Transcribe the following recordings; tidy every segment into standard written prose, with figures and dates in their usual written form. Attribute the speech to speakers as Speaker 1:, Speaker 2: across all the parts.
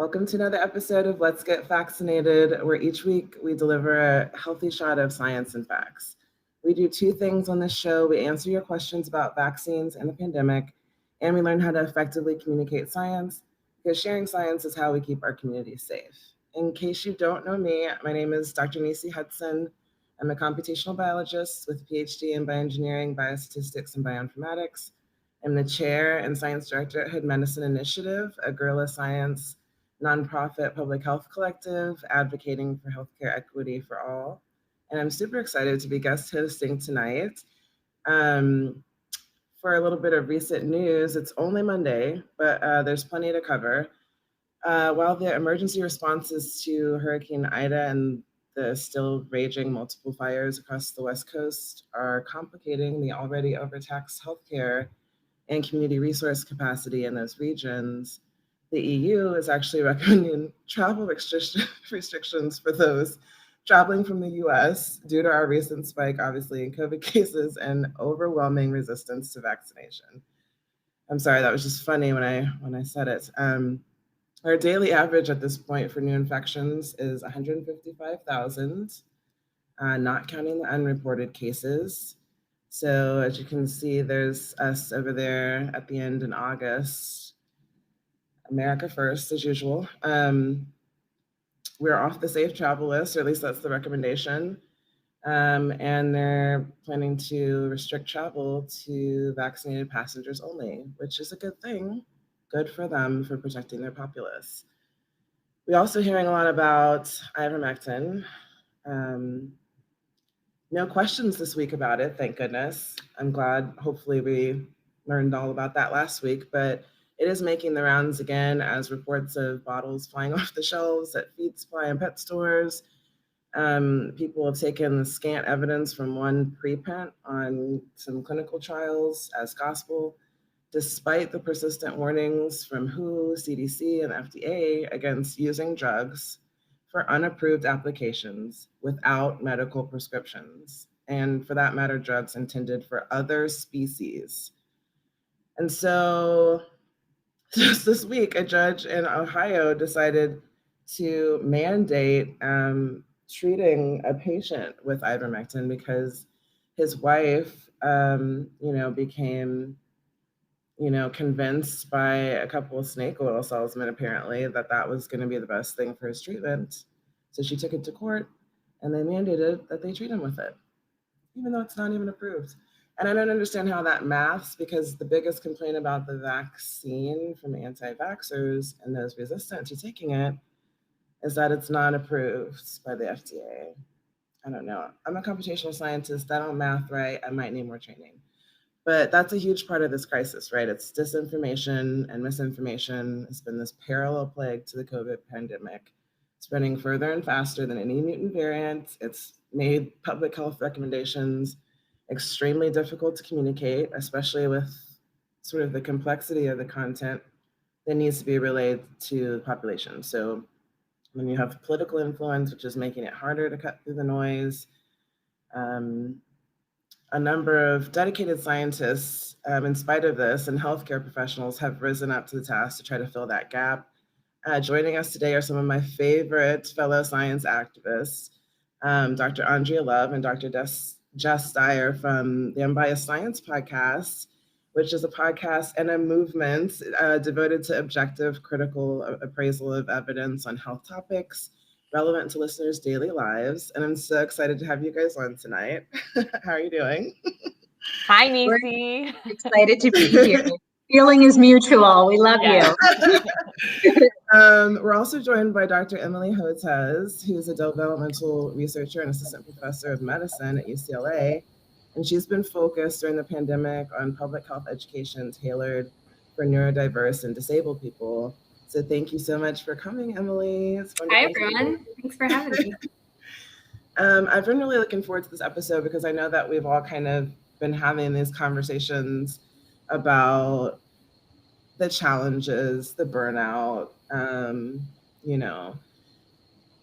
Speaker 1: Welcome to another episode of Let's Get Vaccinated, where each week we deliver a healthy shot of science and facts. We do two things on this show. We answer your questions about vaccines and the pandemic, and we learn how to effectively communicate science, because sharing science is how we keep our communities safe. In case you don't know me, my name is Dr. Neecey Hudson. I'm a computational biologist with a PhD in bioengineering, biostatistics, and bioinformatics. I'm the chair and science director at Hood Medicine Initiative, a guerrilla science nonprofit public health collective advocating for healthcare equity for all. And I'm super excited to be guest hosting tonight. For a little bit of recent news, it's only Monday, but there's plenty to cover. While the emergency responses to Hurricane Ida and the still raging multiple fires across the West Coast are complicating the already overtaxed healthcare and community resource capacity in those regions, the EU is actually recommending travel restrictions for those traveling from the US due to our recent spike, obviously, in COVID cases and overwhelming resistance to vaccination. I'm sorry, that was just funny when I said it. Our daily average at this point for new infections is 155,000, not counting the unreported cases. So as you can see, there's us over there at the end in August. America first, as usual. We're off the safe travel list, or at least that's the recommendation. And they're planning to restrict travel to vaccinated passengers only, which is a good thing. Good for them for protecting their populace. We're also hearing a lot about ivermectin. No questions this week about it, thank goodness. I'm glad, hopefully we learned all about that last week, but it is making the rounds again as reports of bottles flying off the shelves at feed supply and pet stores. People have taken the scant evidence from one preprint on some clinical trials as gospel, despite the persistent warnings from WHO, CDC, and FDA against using drugs for unapproved applications without medical prescriptions, and for that matter, drugs intended for other species. And so just this week, a judge in Ohio decided to mandate treating a patient with ivermectin because his wife, became, convinced by a couple of snake oil salesmen, apparently, that was going to be the best thing for his treatment. So she took it to court, and they mandated that they treat him with it, even though it's not even approved. And I don't understand how that maths, because the biggest complaint about the vaccine from anti-vaxxers and those resistant to taking it is that it's not approved by the FDA. I don't know. I'm a computational scientist. I don't math right. I might need more training. But that's a huge part of this crisis, right? It's disinformation and misinformation. It's been this parallel plague to the COVID pandemic, spreading further and faster than any mutant variant. It's made public health recommendations extremely difficult to communicate, especially with sort of the complexity of the content that needs to be relayed to the population. So when you have political influence, which is making it harder to cut through the noise, a number of dedicated scientists, in spite of this, and healthcare professionals have risen up to the task to try to fill that gap. Joining us today are some of my favorite fellow science activists, Dr. Andrea Love and Dr. Jess Steier from the Unbiased Science podcast, which is a podcast and a movement devoted to objective, critical appraisal of evidence on health topics relevant to listeners' daily lives. And I'm so excited to have you guys on tonight. How are you doing?
Speaker 2: Hi, Neecey.
Speaker 3: Excited to be here. Feeling is mutual. We love you.
Speaker 1: We're also joined by Dr. Emily Hotez, who's a developmental researcher and assistant professor of medicine at UCLA. And she's been focused during the pandemic on public health education tailored for neurodiverse and disabled people. So thank you so much for coming, Emily.
Speaker 3: Hi, everyone. Thanks for having me.
Speaker 1: I've been really looking forward to this episode because I know that we've all kind of been having these conversations about the challenges, the burnout,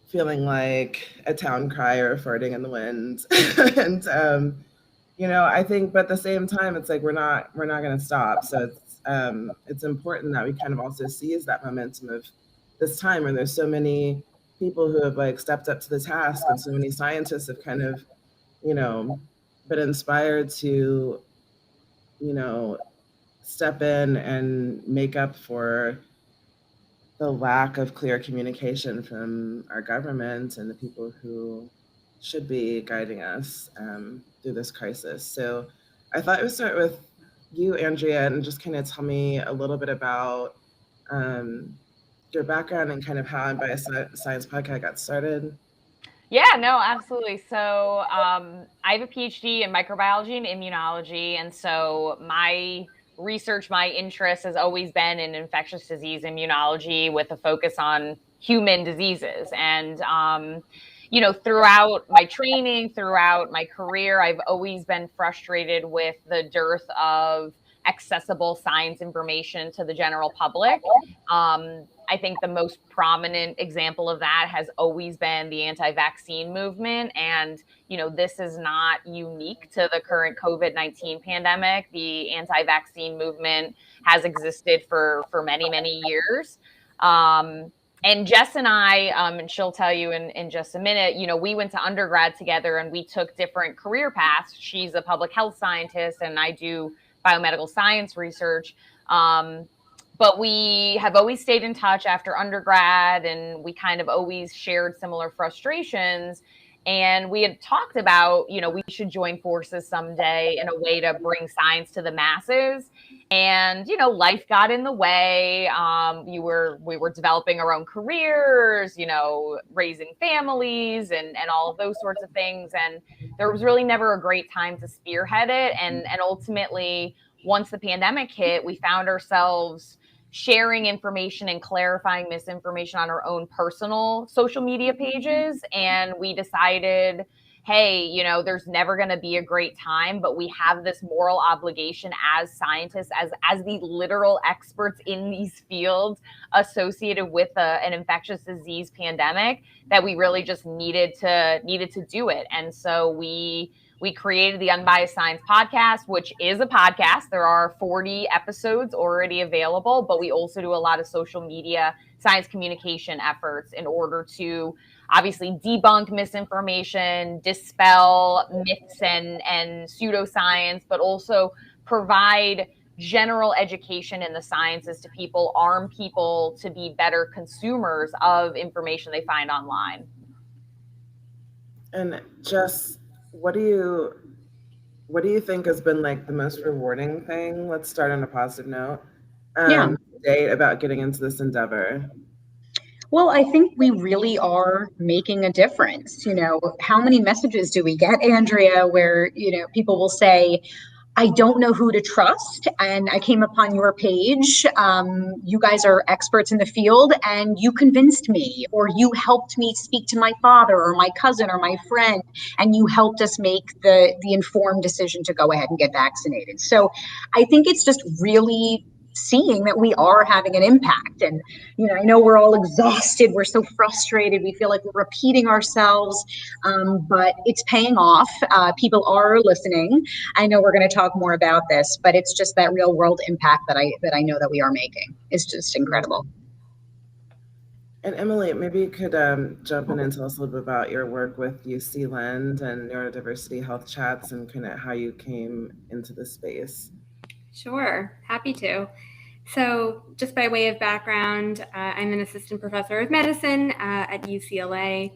Speaker 1: feeling like a town crier farting in the wind. And, I think, but at the same time, it's like, we're not going to stop. So it's important that we kind of also seize that momentum of this time, and there's so many people who have like stepped up to the task, and so many scientists have kind of, you know, been inspired to, you know, step in and make up for the lack of clear communication from our government and the people who should be guiding us through this crisis. So I thought I would start with you, Andrea, and just kind of tell me a little bit about your background and kind of how Unbiased Science Podcast got started.
Speaker 2: Yeah, no, absolutely. So I have a PhD in microbiology and immunology. And so my research, my interest has always been in infectious disease immunology with a focus on human diseases. And, throughout my training, throughout my career, I've always been frustrated with the dearth of accessible science information to the general public. I think the most prominent example of that has always been the anti-vaccine movement. And, this is not unique to the current COVID-19 pandemic. The anti-vaccine movement has existed for many, many years. And Jess and I, and she'll tell you in just a minute, we went to undergrad together and we took different career paths. She's a public health scientist and I do biomedical science research. But we have always stayed in touch after undergrad, and we kind of always shared similar frustrations. And we had talked about, we should join forces someday in a way to bring science to the masses. And, life got in the way. We were developing our own careers, raising families and all of those sorts of things. And there was really never a great time to spearhead it. And ultimately, once the pandemic hit, we found ourselves sharing information and clarifying misinformation on our own personal social media pages. And we decided, hey, there's never going to be a great time, but we have this moral obligation as scientists, as the literal experts in these fields associated with an infectious disease pandemic, that we really just needed to do it. And so we created the Unbiased Science Podcast, which is a podcast. There are 40 episodes already available, but we also do a lot of social media science communication efforts in order to obviously debunk misinformation, dispel myths and pseudoscience, but also provide general education in the sciences to people, arm people to be better consumers of information they find online.
Speaker 1: And Jess, what do you think has been like the most rewarding thing? Let's start on a positive note. Today about getting into this endeavor.
Speaker 3: Well, I think we really are making a difference. How many messages do we get, Andrea, where, people will say, I don't know who to trust, and I came upon your page. You guys are experts in the field, and you convinced me, or you helped me speak to my father or my cousin or my friend, and you helped us make the informed decision to go ahead and get vaccinated. So I think it's just really seeing that we are having an impact. And, I know we're all exhausted. We're so frustrated. We feel like we're repeating ourselves, but it's paying off. People are listening. I know we're going to talk more about this, but it's just that real world impact that I know that we are making. It's just incredible.
Speaker 1: And Emily, maybe you could jump in and tell us a little bit about your work with UC Lend and Neurodiversity Health Chats and kind of how you came into the space.
Speaker 4: Sure, happy to. So just by way of background, I'm an assistant professor of medicine at UCLA.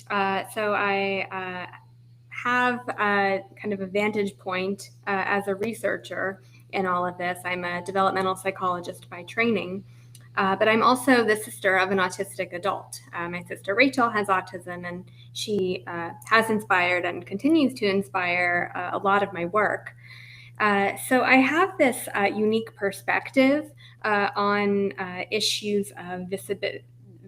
Speaker 4: So I have a kind of a vantage point as a researcher in all of this. I'm a developmental psychologist by training, but I'm also the sister of an autistic adult. My sister Rachel has autism, and she has inspired and continues to inspire a lot of my work. So I have this unique perspective on issues of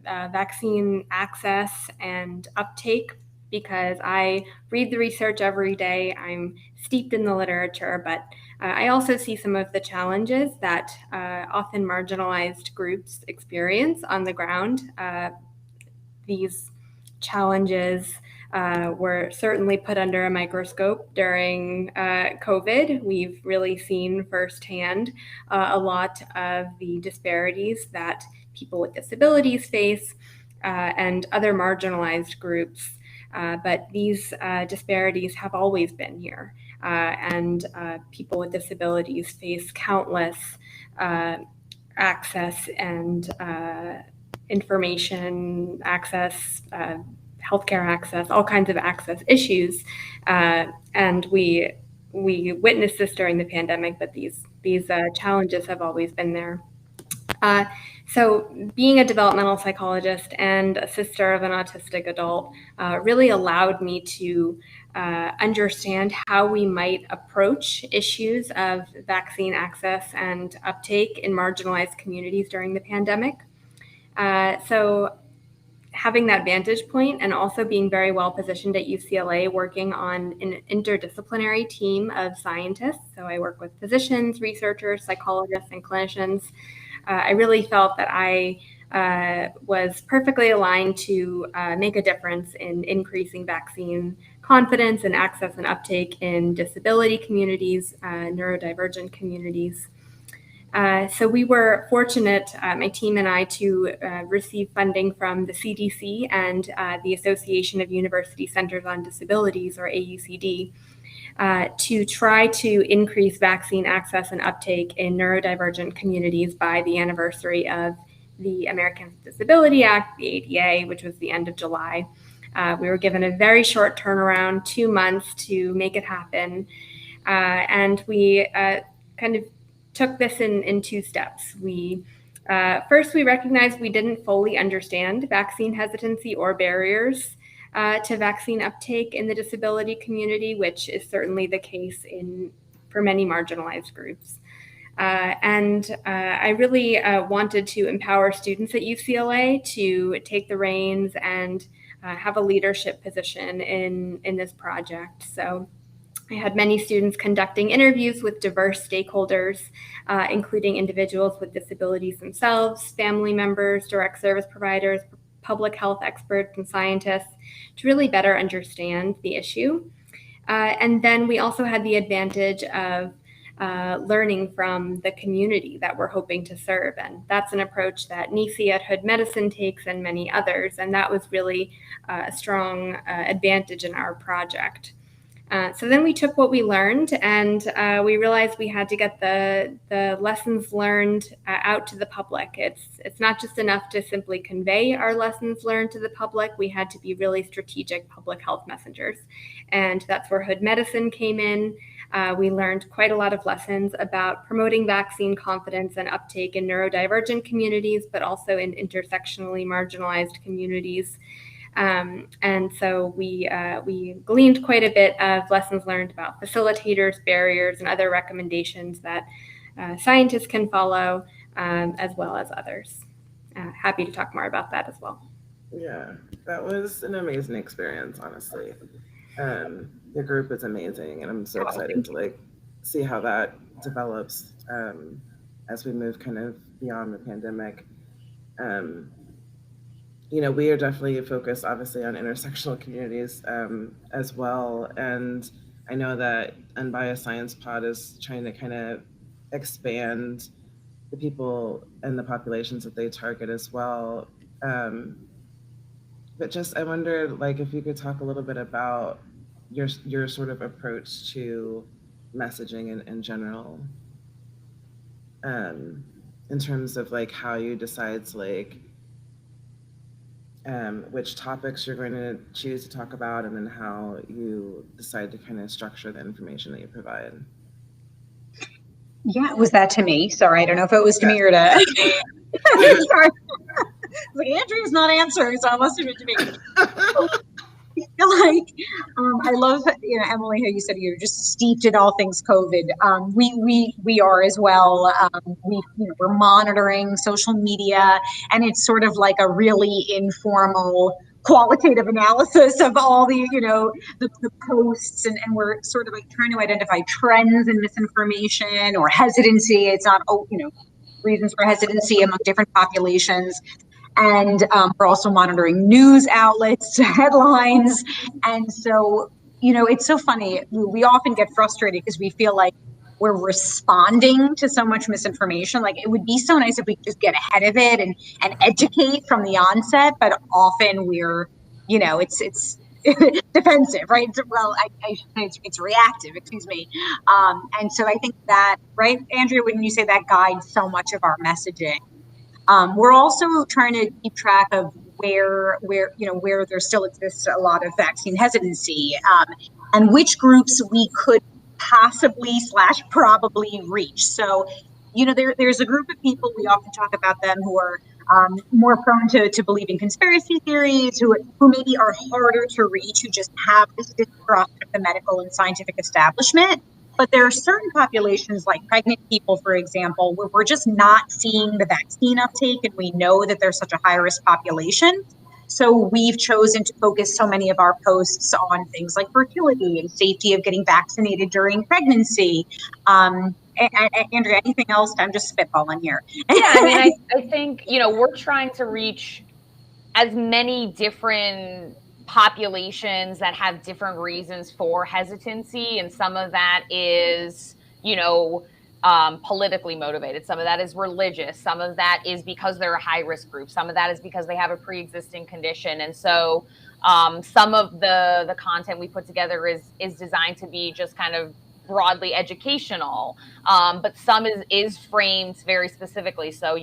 Speaker 4: vaccine access and uptake, because I read the research every day. I'm steeped in the literature, but I also see some of the challenges that often marginalized groups experience on the ground. These challenges were certainly put under a microscope during COVID. We've really seen firsthand a lot of the disparities that people with disabilities face, and other marginalized groups. But these disparities have always been here. And people with disabilities face countless access and information access, healthcare access, all kinds of access issues. And we witnessed this during the pandemic, but these challenges have always been there. So being a developmental psychologist and a sister of an autistic adult really allowed me to understand how we might approach issues of vaccine access and uptake in marginalized communities during the pandemic. So having that vantage point and also being very well positioned at UCLA, working on an interdisciplinary team of scientists. So I work with physicians, researchers, psychologists, and clinicians. I really felt that I was perfectly aligned to make a difference in increasing vaccine confidence and access and uptake in disability communities, neurodivergent communities. So we were fortunate, my team and I, to receive funding from the CDC and the Association of University Centers on Disabilities, or AUCD, to try to increase vaccine access and uptake in neurodivergent communities by the anniversary of the Americans with Disability Act, the ADA, which was the end of July. We were given a very short turnaround, 2 months, to make it happen. And we kind of took this in 2 steps. First, we recognized we didn't fully understand vaccine hesitancy or barriers to vaccine uptake in the disability community, which is certainly the case for many marginalized groups. And I really wanted to empower students at UCLA to take the reins and have a leadership position in this project. So I had many students conducting interviews with diverse stakeholders, including individuals with disabilities themselves, family members, direct service providers, public health experts, and scientists, to really better understand the issue. And then we also had the advantage of learning from the community that we're hoping to serve. And that's an approach that Neecey at Hood Medicine takes, and many others. And that was really a strong advantage in our project. So then we took what we learned, and we realized we had to get the lessons learned out to the public. It's not just enough to simply convey our lessons learned to the public. We had to be really strategic public health messengers. And that's where Hood Medicine came in. We learned quite a lot of lessons about promoting vaccine confidence and uptake in neurodivergent communities, but also in intersectionally marginalized communities. And so we gleaned quite a bit of lessons learned about facilitators, barriers, and other recommendations that scientists can follow, as well as others. Happy to talk more about that as well.
Speaker 1: Yeah, that was an amazing experience, honestly. The group is amazing, and I'm so excited to see how that develops as we move kind of beyond the pandemic. We are definitely focused, obviously, on intersectional communities as well. And I know that Unbiased Science Pod is trying to kind of expand the people and the populations that they target as well. But just, I wondered, if you could talk a little bit about your sort of approach to messaging in general, in terms of how you decide which topics you're going to choose to talk about, and then how you decide to kind of structure the information that you provide.
Speaker 3: Yeah, was that to me? Sorry, I don't know if it was to me or to. Sorry. Andrea's not answering, so I must have been to me. I love, Emily, how you said you're just steeped in all things COVID. We are as well. We're monitoring social media, and it's sort of like a really informal qualitative analysis of all the posts, and we're sort of trying to identify trends in misinformation or hesitancy. It's not reasons for hesitancy among different populations. And we're also monitoring news outlets, headlines. And so, it's so funny. We often get frustrated because we feel like we're responding to so much misinformation. Like, it would be so nice if we could just get ahead of it and educate from the onset, but often we're, it's defensive, right? Well, I should say it's reactive, excuse me. And so I think that, right, Andrea, when you say that guides so much of our messaging. We're also trying to keep track of where there still exists a lot of vaccine hesitancy, and which groups we could possibly / probably reach. So, there's a group of people, we often talk about them, who are more prone to believing conspiracy theories, who maybe are harder to reach, who just have this distrust of the medical and scientific establishment. But there are certain populations, like pregnant people, for example, where we're just not seeing the vaccine uptake, and we know that there's such a high-risk population. So we've chosen to focus so many of our posts on things like fertility and safety of getting vaccinated during pregnancy. Andrea, anything else? I'm just spitballing here.
Speaker 2: Yeah, I mean, I think, we're trying to reach as many different populations that have different reasons for hesitancy. And some of that is, politically motivated. Some of that is religious. Some of that is because they're a high risk group. Some of that is because they have a pre-existing condition. And so some of the content we put together is designed to be just kind of broadly educational, but some is framed very specifically. So,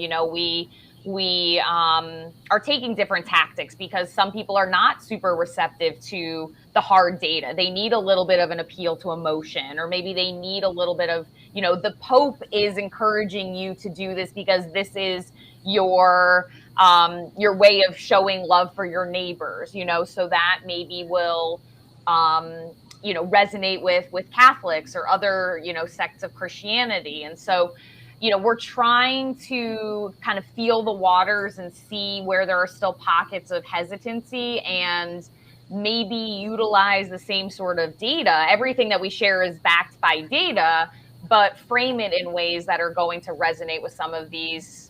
Speaker 2: we are taking different tactics because some people are not super receptive to the hard data. They need a little bit of an appeal to emotion, or maybe they need a little bit of, the Pope is encouraging you to do this because this is your way of showing love for your neighbors, so that maybe will resonate with Catholics or other, sects of Christianity. And so, we're trying to kind of feel the waters and see where there are still pockets of hesitancy and maybe utilize the same sort of data. Everything that we share is backed by data, but frame it in ways that are going to resonate with some of these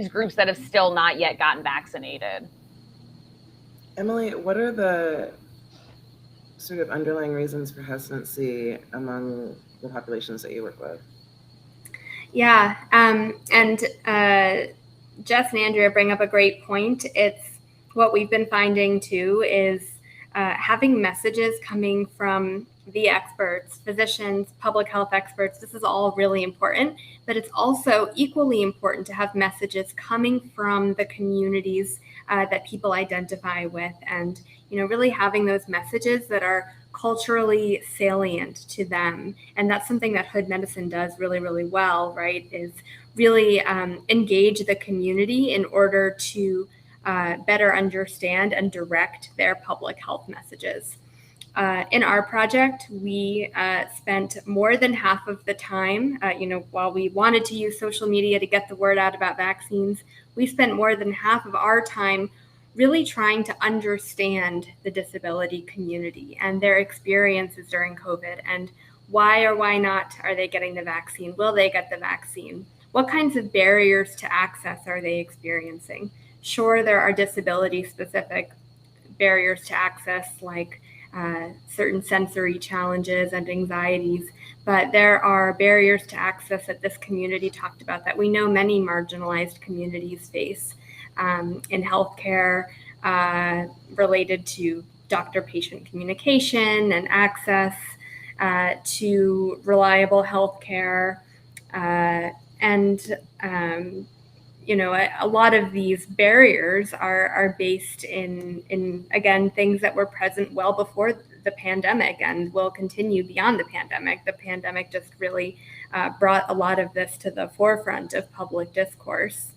Speaker 2: groups that have still not yet gotten vaccinated.
Speaker 1: Emily, what are the sort of underlying reasons for hesitancy among the populations that you work with?
Speaker 4: Yeah, and Jess and Andrea bring up a great point. It's what we've been finding too is having messages coming from the experts, physicians, public health experts. This is all really important, but it's also equally important to have messages coming from the communities that people identify with, and really having those messages that are culturally salient to them. And that's something that Hood Medicine does really, really well, right? Is really engage the community in order to better understand and direct their public health messages. In our project, we spent more than half of the time, while we wanted to use social media to get the word out about vaccines, we spent more than half of our time really trying to understand the disability community and their experiences during COVID, and why or why not are they getting the vaccine? Will they get the vaccine? What kinds of barriers to access are they experiencing? Sure, there are disability-specific barriers to access, like certain sensory challenges and anxieties, but there are barriers to access that this community talked about that we know many marginalized communities face in healthcare, related to doctor-patient communication and access to reliable healthcare, and a lot of these barriers are based in again, things that were present well before the pandemic and will continue beyond the pandemic. The pandemic just really brought a lot of this to the forefront of public discourse.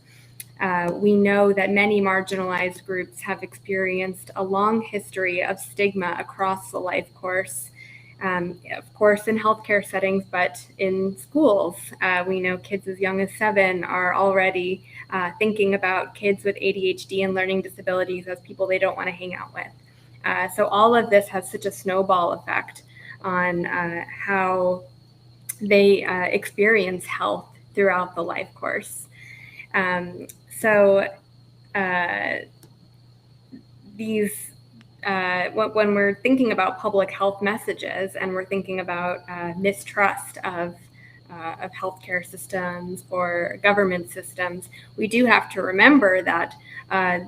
Speaker 4: We know that many marginalized groups have experienced a long history of stigma across the life course. Of course, in healthcare settings, but in schools, we know kids as young as 7 are already thinking about kids with ADHD and learning disabilities as people they don't want to hang out with. So all of this has such a snowball effect on how they experience health throughout the life course. when we're thinking about public health messages and we're thinking about mistrust of healthcare systems or government systems, we do have to remember that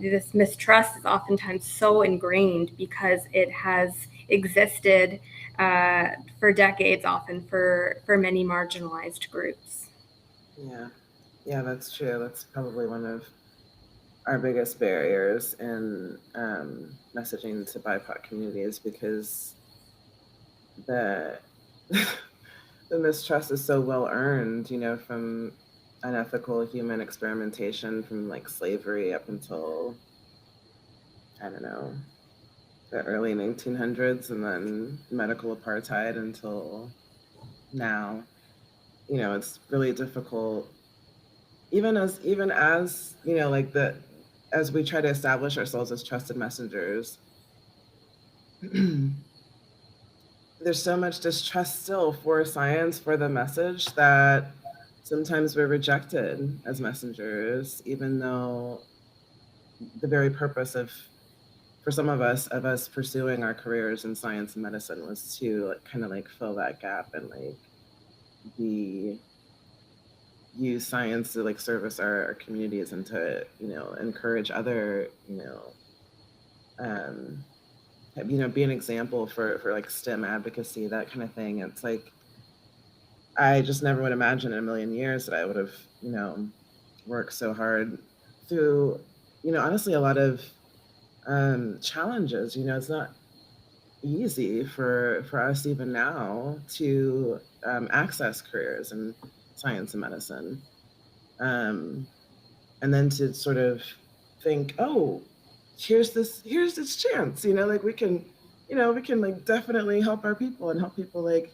Speaker 4: this mistrust is oftentimes so ingrained because it has existed for decades, often for many marginalized groups.
Speaker 1: Yeah, that's true. That's probably one of our biggest barriers in messaging to BIPOC communities, because the the mistrust is so well earned, from unethical human experimentation from like slavery up until, I don't know, the early 1900s, and then medical apartheid until now. It's really difficult, even as like as we try to establish ourselves as trusted messengers. There's so much distrust still for science, for the message, that sometimes we're rejected as messengers, even though the very purpose for some of us pursuing our careers in science and medicine was to kind of like fill that gap and like use science to like service our communities and to encourage other be an example for like STEM advocacy, that kind of thing. It's like I just never would imagine in a million years that I would have worked so hard through honestly a lot of challenges. It's not easy for us even now to access careers in science and medicine, and then to sort of think, oh, here's this chance, like we can like definitely help our people and help people like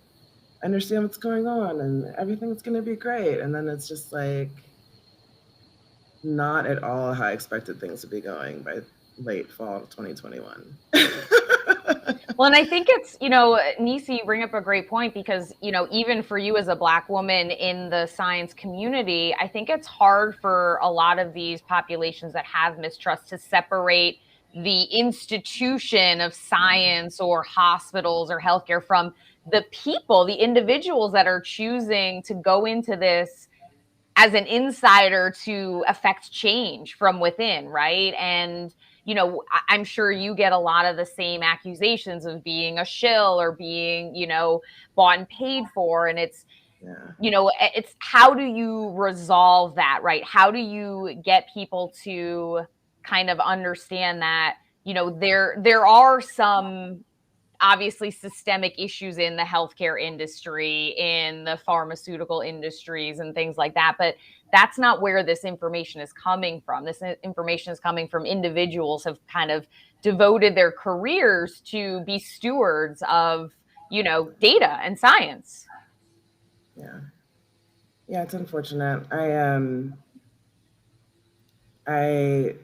Speaker 1: understand what's going on and everything's going to be great. And then it's just like not at all how I expected things to be going by late fall of 2021.
Speaker 2: Well, and I think it's, Neecey, you bring up a great point, because, even for you as a Black woman in the science community, I think it's hard for a lot of these populations that have mistrust to separate the institution of science or hospitals or healthcare from the people, the individuals that are choosing to go into this as an insider to affect change from within, right? And I'm sure you get a lot of the same accusations of being a shill or being, bought and paid for. And it's, it's how do you resolve that, right? How do you get people to kind of understand that, there are some obviously systemic issues in the healthcare industry, in the pharmaceutical industries and things like that. But that's not where this information is coming from. This information is coming from individuals who have kind of devoted their careers to be stewards of, data and science.
Speaker 1: Yeah, it's unfortunate. I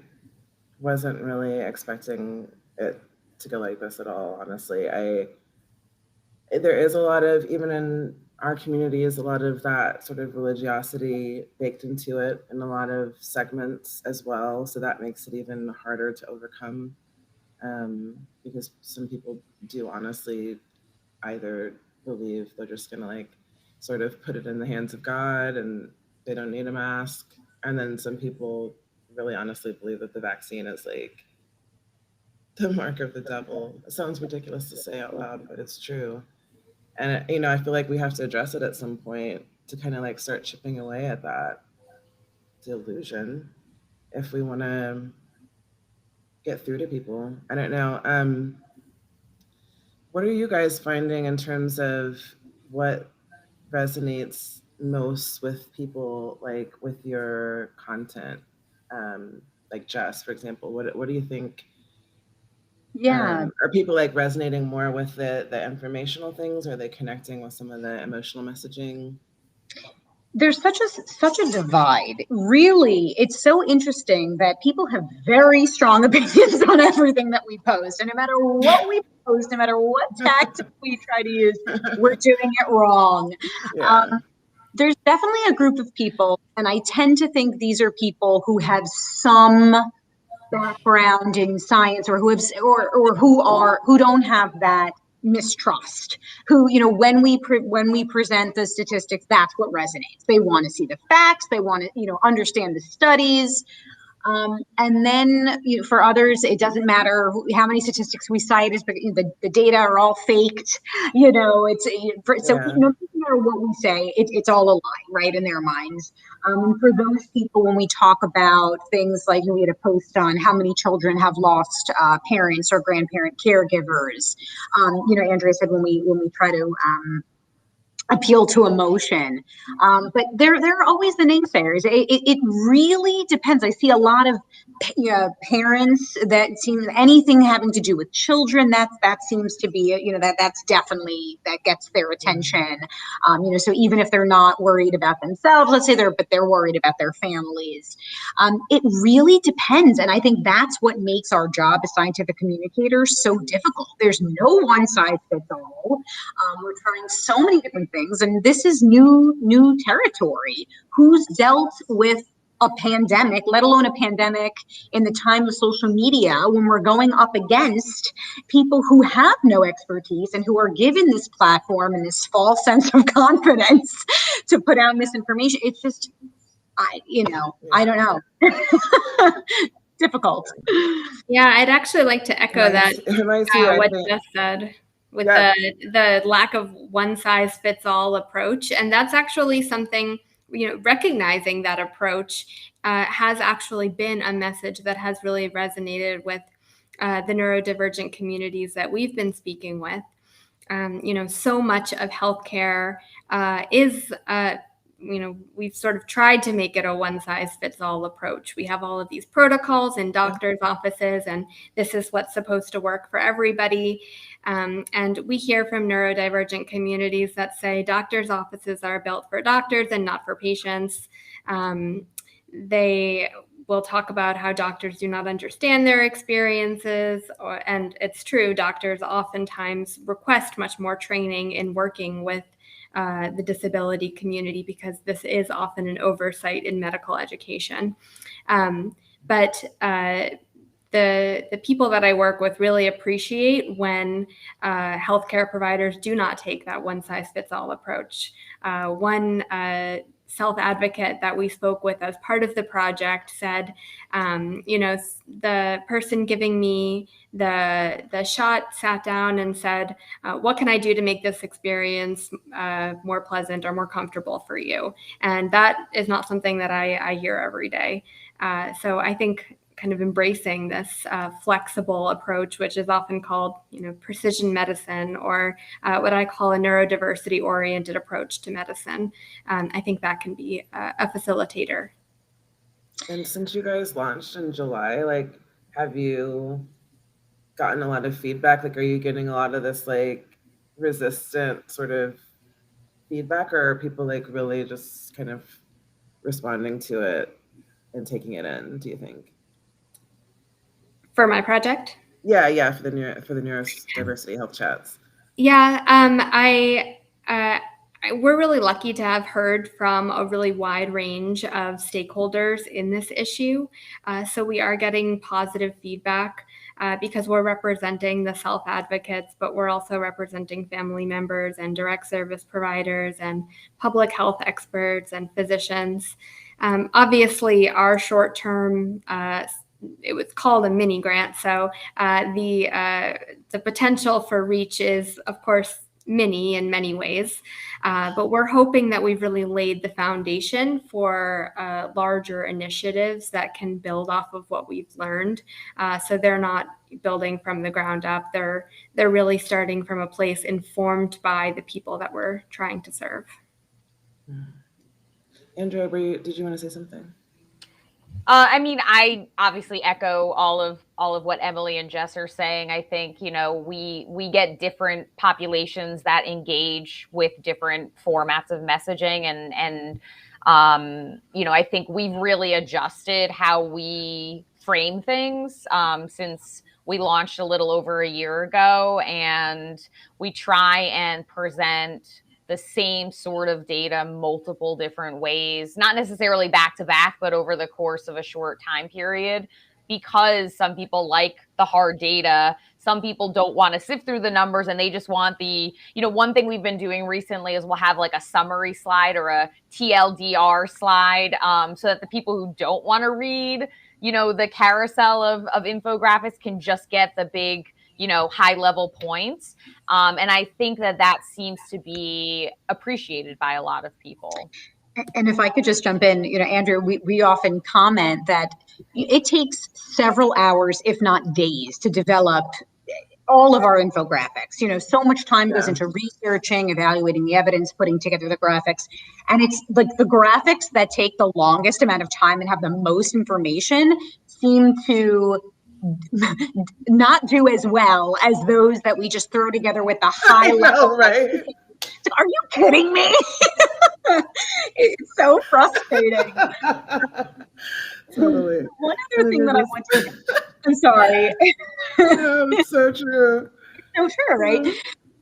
Speaker 1: wasn't really expecting it to go like this at all, honestly. There is a lot of, even in our community, is a lot of that sort of religiosity baked into it in a lot of segments as well. So that makes it even harder to overcome, because some people do honestly either believe they're just gonna like sort of put it in the hands of God and they don't need a mask. And then some people really honestly believe that the vaccine is like the mark of the devil. It sounds ridiculous to say out loud, but it's true. And, I feel like we have to address it at some point to kind of like start chipping away at that delusion if we want to get through to people. I don't know. What are you guys finding in terms of what resonates most with people, like with your content? Like Jess, for example, what do you think?
Speaker 3: Yeah.
Speaker 1: Are people like resonating more with the informational things? Or are they connecting with some of the emotional messaging?
Speaker 3: There's such a divide. Really, it's so interesting that people have very strong opinions on everything that we post. And no matter what we post, no matter what tactic we try to use, we're doing it wrong.
Speaker 1: Yeah.
Speaker 3: There's definitely a group of people, and I tend to think these are people who have some background in science or who have or who don't have that mistrust, who, you know, when we present the statistics, that's what resonates. They want to see the facts, they want to, you know, understand the studies. And then, you know, for others, it doesn't matter how many statistics we cite, is the data are all faked. You know, so you know, no matter what we say, it's all a lie, right, in their minds. For those people, when we talk about things like, we had a post on how many children have lost parents or grandparent caregivers. You know, Andrea said when we try to appeal to emotion. But there are always the naysayers. It really depends. I see a lot of parents that seem anything having to do with children, that seems to be, you know, that's definitely, that gets their attention. You know, so even if they're not worried about themselves, let's say they're worried about their families. It really depends. And I think that's what makes our job as scientific communicators so difficult. There's no one size fits all. We're trying so many different things, and this is new territory. Who's dealt with a pandemic, let alone a pandemic in the time of social media, when we're going up against people who have no expertise and who are given this platform and this false sense of confidence to put out misinformation? It's just, I don't know. Difficult.
Speaker 4: Yeah, I'd actually like to echo what Jess said with the lack of one size fits all approach. And that's actually something, you know, recognizing that approach has actually been a message that has really resonated with the neurodivergent communities that we've been speaking with. You know, so much of healthcare is you know, we've sort of tried to make it a one size fits all approach. We have all of these protocols in doctors' offices, and this is what's supposed to work for everybody. And we hear from neurodivergent communities that say doctors' offices are built for doctors and not for patients. They will talk about how doctors do not understand their experiences, and it's true, doctors oftentimes request much more training in working with the disability community, because this is often an oversight in medical education. But the people that I work with really appreciate when healthcare providers do not take that one size fits all approach. One self-advocate that we spoke with as part of the project said, you know, the person giving me the shot sat down and said, what can I do to make this experience more pleasant or more comfortable for you? And that is not something that I hear every day. So I think kind of embracing this flexible approach, which is often called, you know, precision medicine, or what I call a neurodiversity oriented approach to medicine. I think that can be a facilitator.
Speaker 1: And since you guys launched in July, like, have you gotten a lot of feedback? Like, are you getting a lot of this like resistant sort of feedback, or are people like really just kind of responding to it and taking it in, do you think?
Speaker 4: For my project?
Speaker 1: Yeah, for the neurodiversity health chats.
Speaker 4: Yeah, we're really lucky to have heard from a really wide range of stakeholders in this issue. So we are getting positive feedback because we're representing the self-advocates, but we're also representing family members and direct service providers and public health experts and physicians. Obviously, our short-term it was called a mini grant, so the potential for reach is, of course, mini in many ways, but we're hoping that we've really laid the foundation for larger initiatives that can build off of what we've learned. So they're not building from the ground up; they're really starting from a place informed by the people that we're trying to serve.
Speaker 1: Andrea, did you want to say something?
Speaker 2: I mean, I obviously echo all of what Emily and Jess are saying. I think, you know, we get different populations that engage with different formats of messaging, and you know, I think we've really adjusted how we frame things since we launched a little over a year ago, and we try and present the same sort of data multiple different ways, not necessarily back to back, but over the course of a short time period, because some people like the hard data. Some people don't want to sift through the numbers and they just want the, one thing we've been doing recently is we'll have like a summary slide or a TLDR slide, so that the people who don't want to read, the carousel of infographics can just get the big, high level points. And I think that seems to be appreciated by a lot of people.
Speaker 3: And if I could just jump in, Andrea, we often comment that it takes several hours, if not days, to develop all of our infographics. So much time goes into researching, evaluating the evidence, putting together the graphics. And it's like the graphics that take the longest amount of time and have the most information seem to not do as well as those that we just throw together with the high level.
Speaker 1: Right?
Speaker 3: Are you kidding me? It's so frustrating.
Speaker 1: Totally.
Speaker 3: One other thing that I want to, I'm sorry.
Speaker 1: Yeah, it's so true.
Speaker 3: So true, right?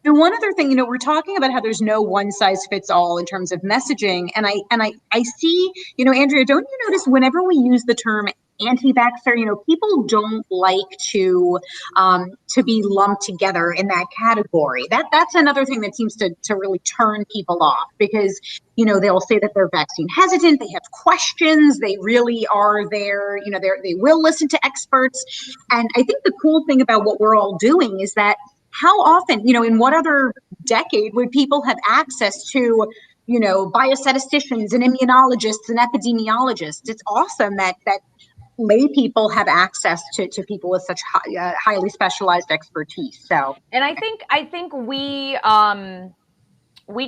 Speaker 3: The one other thing, we're talking about how there's no one size fits all in terms of messaging. And I see, Andrea, don't you notice whenever we use the term anti-vaxxer, people don't like to be lumped together in that category. That's another thing that seems to really turn people off, because they'll say that they're vaccine hesitant, they have questions, they really are there, they will listen to experts. And I think the cool thing about what we're all doing is that how often, in what other decade would people have access to biostatisticians and immunologists and epidemiologists? It's awesome that lay people have access to people with such highly specialized expertise. So,
Speaker 2: and I think we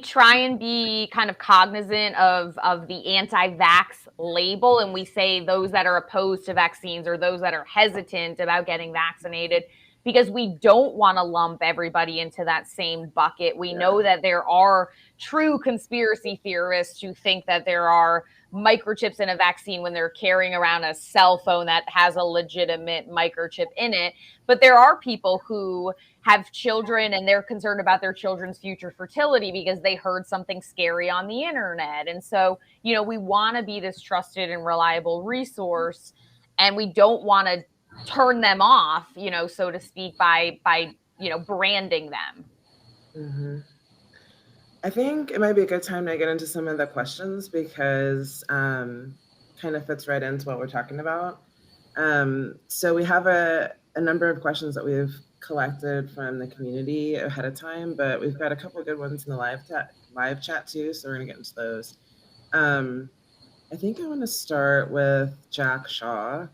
Speaker 2: try and be kind of cognizant of the anti-vax label, and we say those that are opposed to vaccines or those that are hesitant about getting vaccinated, because we don't want to lump everybody into that same bucket. We know that there are true conspiracy theorists who think that there are microchips in a vaccine when they're carrying around a cell phone that has a legitimate microchip in it. But there are people who have children and they're concerned about their children's future fertility because they heard something scary on the internet. And so, we want to be this trusted and reliable resource, and we don't want to turn them off, so to speak, by branding them.
Speaker 1: Mm-hmm. I think it might be a good time to get into some of the questions, because kind of fits right into what we're talking about. So we have a number of questions that we've collected from the community ahead of time, but we've got a couple of good ones in the live chat too, so we're gonna get into those. I think I want to start with Jack Shaw,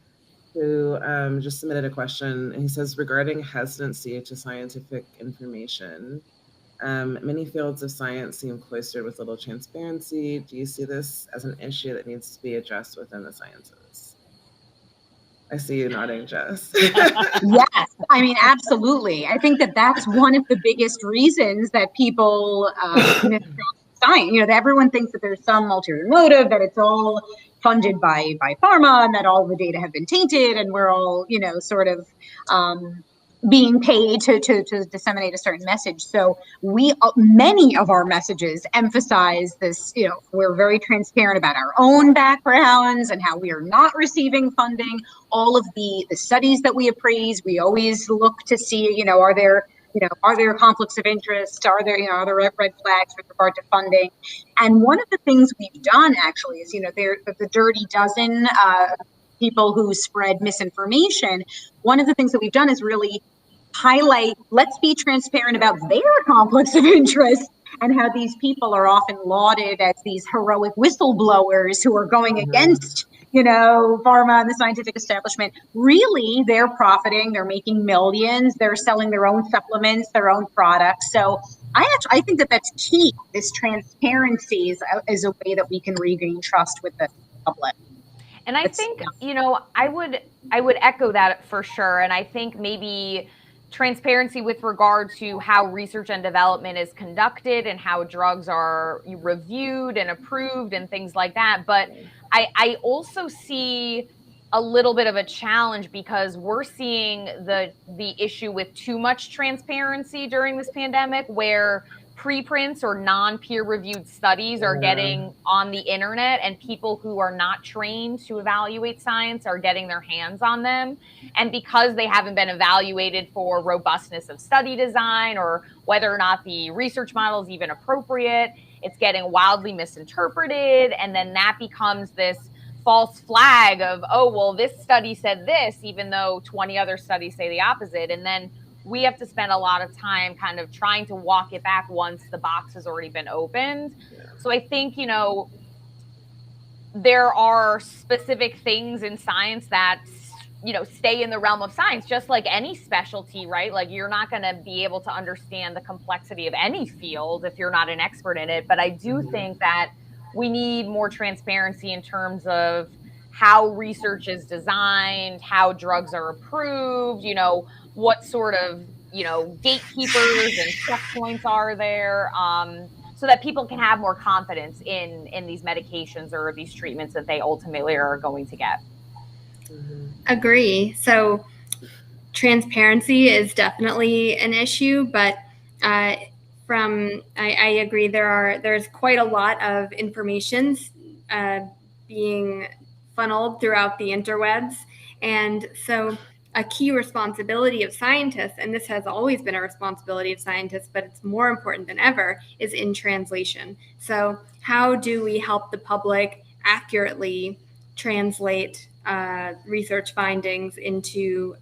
Speaker 1: who just submitted a question. And he says, regarding hesitancy to scientific information, many fields of science seem cloistered with little transparency. Do you see this as an issue that needs to be addressed within the sciences? I see you nodding, Jess.
Speaker 3: Yes, I mean, absolutely. I think that's one of the biggest reasons that people mistrust science. Everyone thinks that there's some ulterior motive, that it's all funded by pharma, and that all the data have been tainted, and we're all, sort of being paid to disseminate a certain message. So many of our messages emphasize this, we're very transparent about our own backgrounds and how we are not receiving funding. All of the studies that we appraise, we always look to see, are there conflicts of interest? Are there red flags with regard to funding? And one of the things we've done actually is, the dirty dozen people who spread misinformation. One of the things that we've done is really highlight, let's be transparent about their conflicts of interest, and how these people are often lauded as these heroic whistleblowers who are going against, pharma and the scientific establishment. Really, they're profiting, they're making millions, they're selling their own supplements, their own products. So I think that's key. This transparency is a way that we can regain trust with the public.
Speaker 2: And I think, I would echo that for sure. And I think maybe transparency with regard to how research and development is conducted and how drugs are reviewed and approved and things like that. But I also see a little bit of a challenge, because we're seeing the issue with too much transparency during this pandemic, where preprints or non-peer-reviewed studies are getting on the internet, and people who are not trained to evaluate science are getting their hands on them. And because they haven't been evaluated for robustness of study design or whether or not the research model is even appropriate, it's getting wildly misinterpreted. And then that becomes this false flag of, oh, well, this study said this, even though 20 other studies say the opposite. And then we have to spend a lot of time kind of trying to walk it back once the box has already been opened. So I think, you know, there are specific things in science that, you know, stay in the realm of science, just like any specialty, right? Like you're not going to be able to understand the complexity of any field if you're not an expert in it. But I do think that we need more transparency in terms of how research is designed, how drugs are approved, you know, what sort of, you know, gatekeepers and checkpoints are there, so that people can have more confidence in these medications or these treatments that they ultimately are going to get.
Speaker 4: Agree. So transparency is definitely an issue, but I agree there's quite a lot of information being funneled throughout the interwebs. And so a key responsibility of scientists, and this has always been a responsibility of scientists, but it's more important than ever, is in translation. So how do we help the public accurately translate research findings into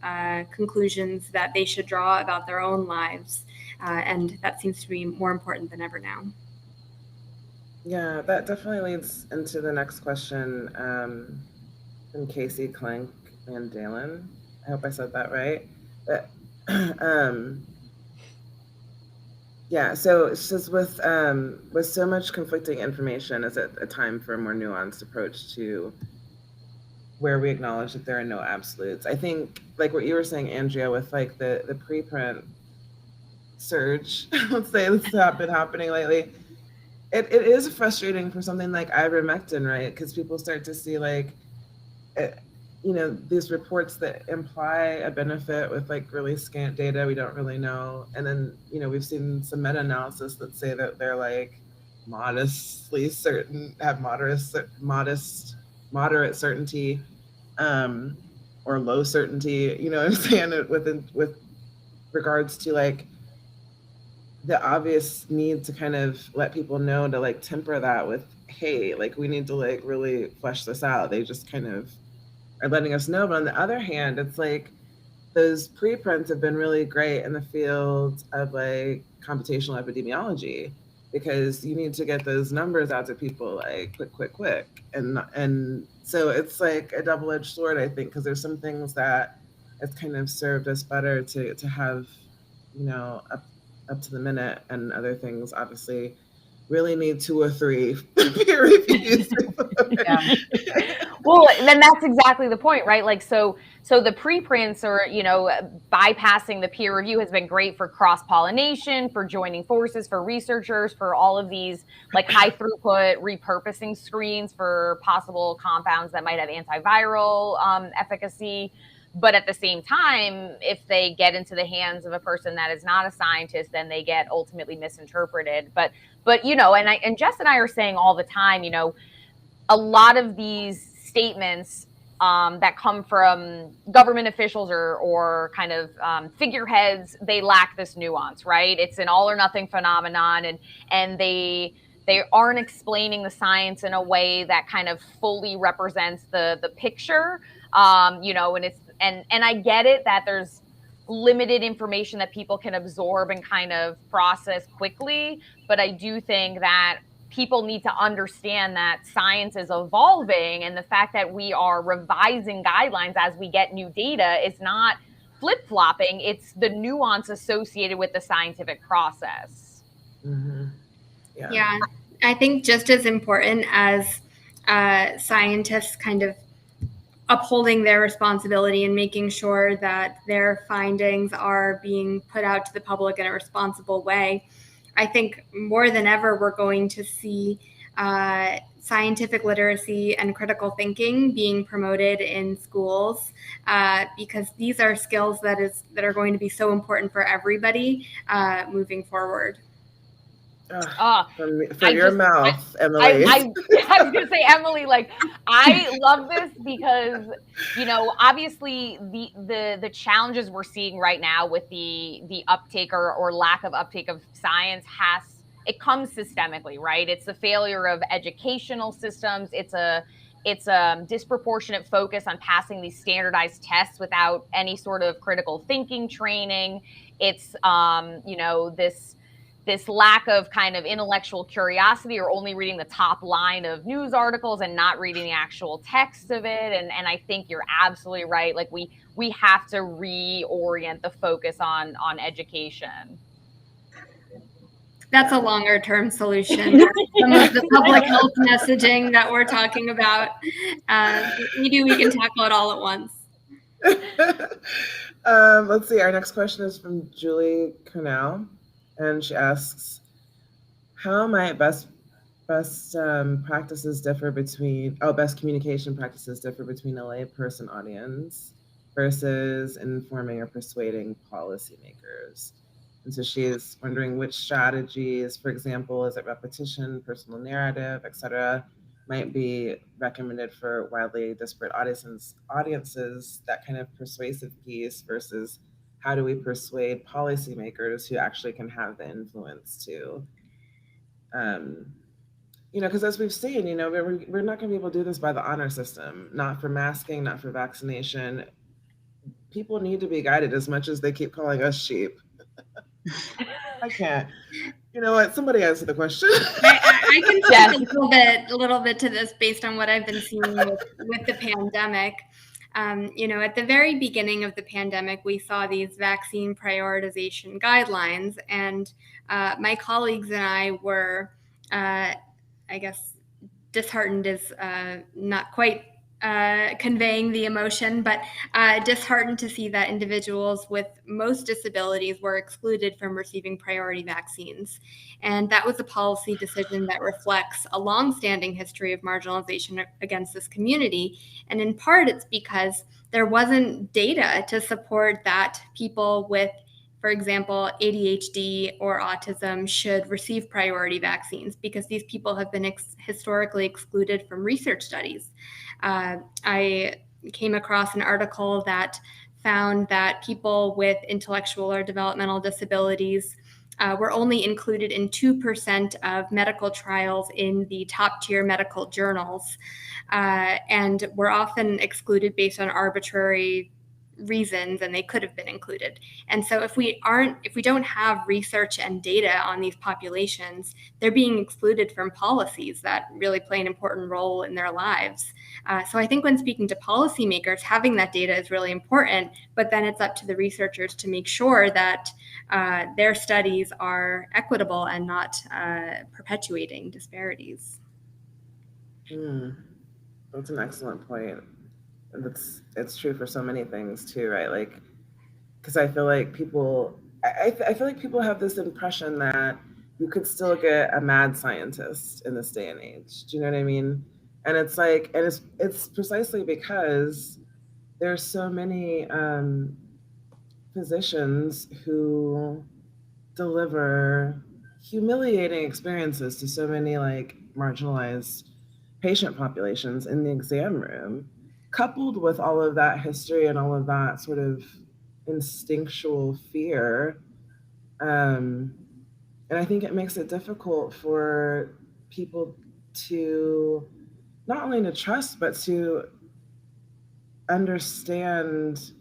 Speaker 4: conclusions that they should draw about their own lives? And that seems to be more important than ever now.
Speaker 1: Yeah, that definitely leads into the next question from Casey Klink and Dalen. I hope I said that right. But, yeah, so it's just with so much conflicting information, is it a time for a more nuanced approach to where we acknowledge that there are no absolutes? I think, like what you were saying, Andrea, with like the preprint surge, let's say this has been happening lately. It is frustrating for something like ivermectin, right? Because people start to see like, you know, these reports that imply a benefit with like really scant data we don't really know. And then, you know, we've seen some meta-analysis that say that they're like modestly certain, have moderate certainty, or low certainty, you know what I'm saying, with regards to like the obvious need to kind of let people know to like temper that with, hey, like we need to like really flesh this out. They just kind of are letting us know. But on the other hand, it's like those preprints have been really great in the field of like computational epidemiology, because you need to get those numbers out to people like quick. And so it's like a double-edged sword, I think, because there's some things that it's kind of served us better to have, you know, up to the minute, and other things obviously really need 2 or 3 peer reviews.
Speaker 2: Well, then that's exactly the point, right? Like, so the preprints, or, you know, bypassing the peer review has been great for cross-pollination, for joining forces, for researchers, for all of these like high throughput repurposing screens for possible compounds that might have antiviral efficacy. But at the same time, if they get into the hands of a person that is not a scientist, then they get ultimately misinterpreted. But you know, and Jess and I are saying all the time, you know, a lot of these statements that come from government officials or kind of figureheads, they lack this nuance, right? It's an all or nothing phenomenon, and they aren't explaining the science in a way that kind of fully represents the picture. You know, and I get it that there's limited information that people can absorb and kind of process quickly, but I do think that people need to understand that science is evolving, and the fact that we are revising guidelines as we get new data is not flip-flopping. It's the nuance associated with the scientific process.
Speaker 1: Mm-hmm.
Speaker 4: Yeah, I think just as important as scientists kind of upholding their responsibility and making sure that their findings are being put out to the public in a responsible way, I think more than ever we're going to see scientific literacy and critical thinking being promoted in schools, because these are skills that are going to be so important for everybody moving forward.
Speaker 1: From your mouth, Emily.
Speaker 2: I was gonna say, Emily, like, I love this because, you know, obviously the challenges we're seeing right now with the uptake or lack of uptake of science it comes systemically, right? It's the failure of educational systems. It's a disproportionate focus on passing these standardized tests without any sort of critical thinking training. It's you know, this lack of kind of intellectual curiosity, or only reading the top line of news articles and not reading the actual text of it. And I think you're absolutely right. Like, we have to reorient the focus on education.
Speaker 4: That's a longer term solution. Some of the public health messaging that we're talking about, we can tackle it all at once.
Speaker 1: Let's see. Our next question is from Julie Cornell, and she asks, "How might best practices differ between best communication practices differ between a layperson audience versus informing or persuading policymakers?" And so she's wondering which strategies, for example, is it repetition, personal narrative, etc., might be recommended for widely disparate audiences, that kind of persuasive piece, versus how do we persuade policymakers who actually can have the influence to, you know, because as we've seen, you know, we're not going to be able to do this by the honor system, not for masking, not for vaccination. People need to be guided as much as they keep calling us sheep. I can't. You know what? Somebody answer the question.
Speaker 4: I can speak a little bit to this based on what I've been seeing with the pandemic. You know, at the very beginning of the pandemic, we saw these vaccine prioritization guidelines, and my colleagues and I were, I guess, disheartened is not quite conveying the emotion, but disheartened to see that individuals with most disabilities were excluded from receiving priority vaccines. And that was a policy decision that reflects a longstanding history of marginalization against this community. And in part, it's because there wasn't data to support that people with, for example, ADHD or autism should receive priority vaccines, because these people have been historically excluded from research studies. I came across an article that found that people with intellectual or developmental disabilities were only included in 2% of medical trials in the top tier medical journals, and were often excluded based on arbitrary reasons, and they could have been included. And so if we don't have research and data on these populations, they're being excluded from policies that really play an important role in their lives. So I think when speaking to policymakers, having that data is really important, but then it's up to the researchers to make sure that their studies are equitable and not perpetuating disparities.
Speaker 1: That's an excellent point. It's true for so many things too, right? Like, because I feel like people have this impression that you could still get a mad scientist in this day and age. Do you know what I mean? And it's like, and it's precisely because there's so many physicians who deliver humiliating experiences to so many like marginalized patient populations in the exam room, coupled with all of that history and all of that sort of instinctual fear. And I think it makes it difficult for people to not only to trust, but to understand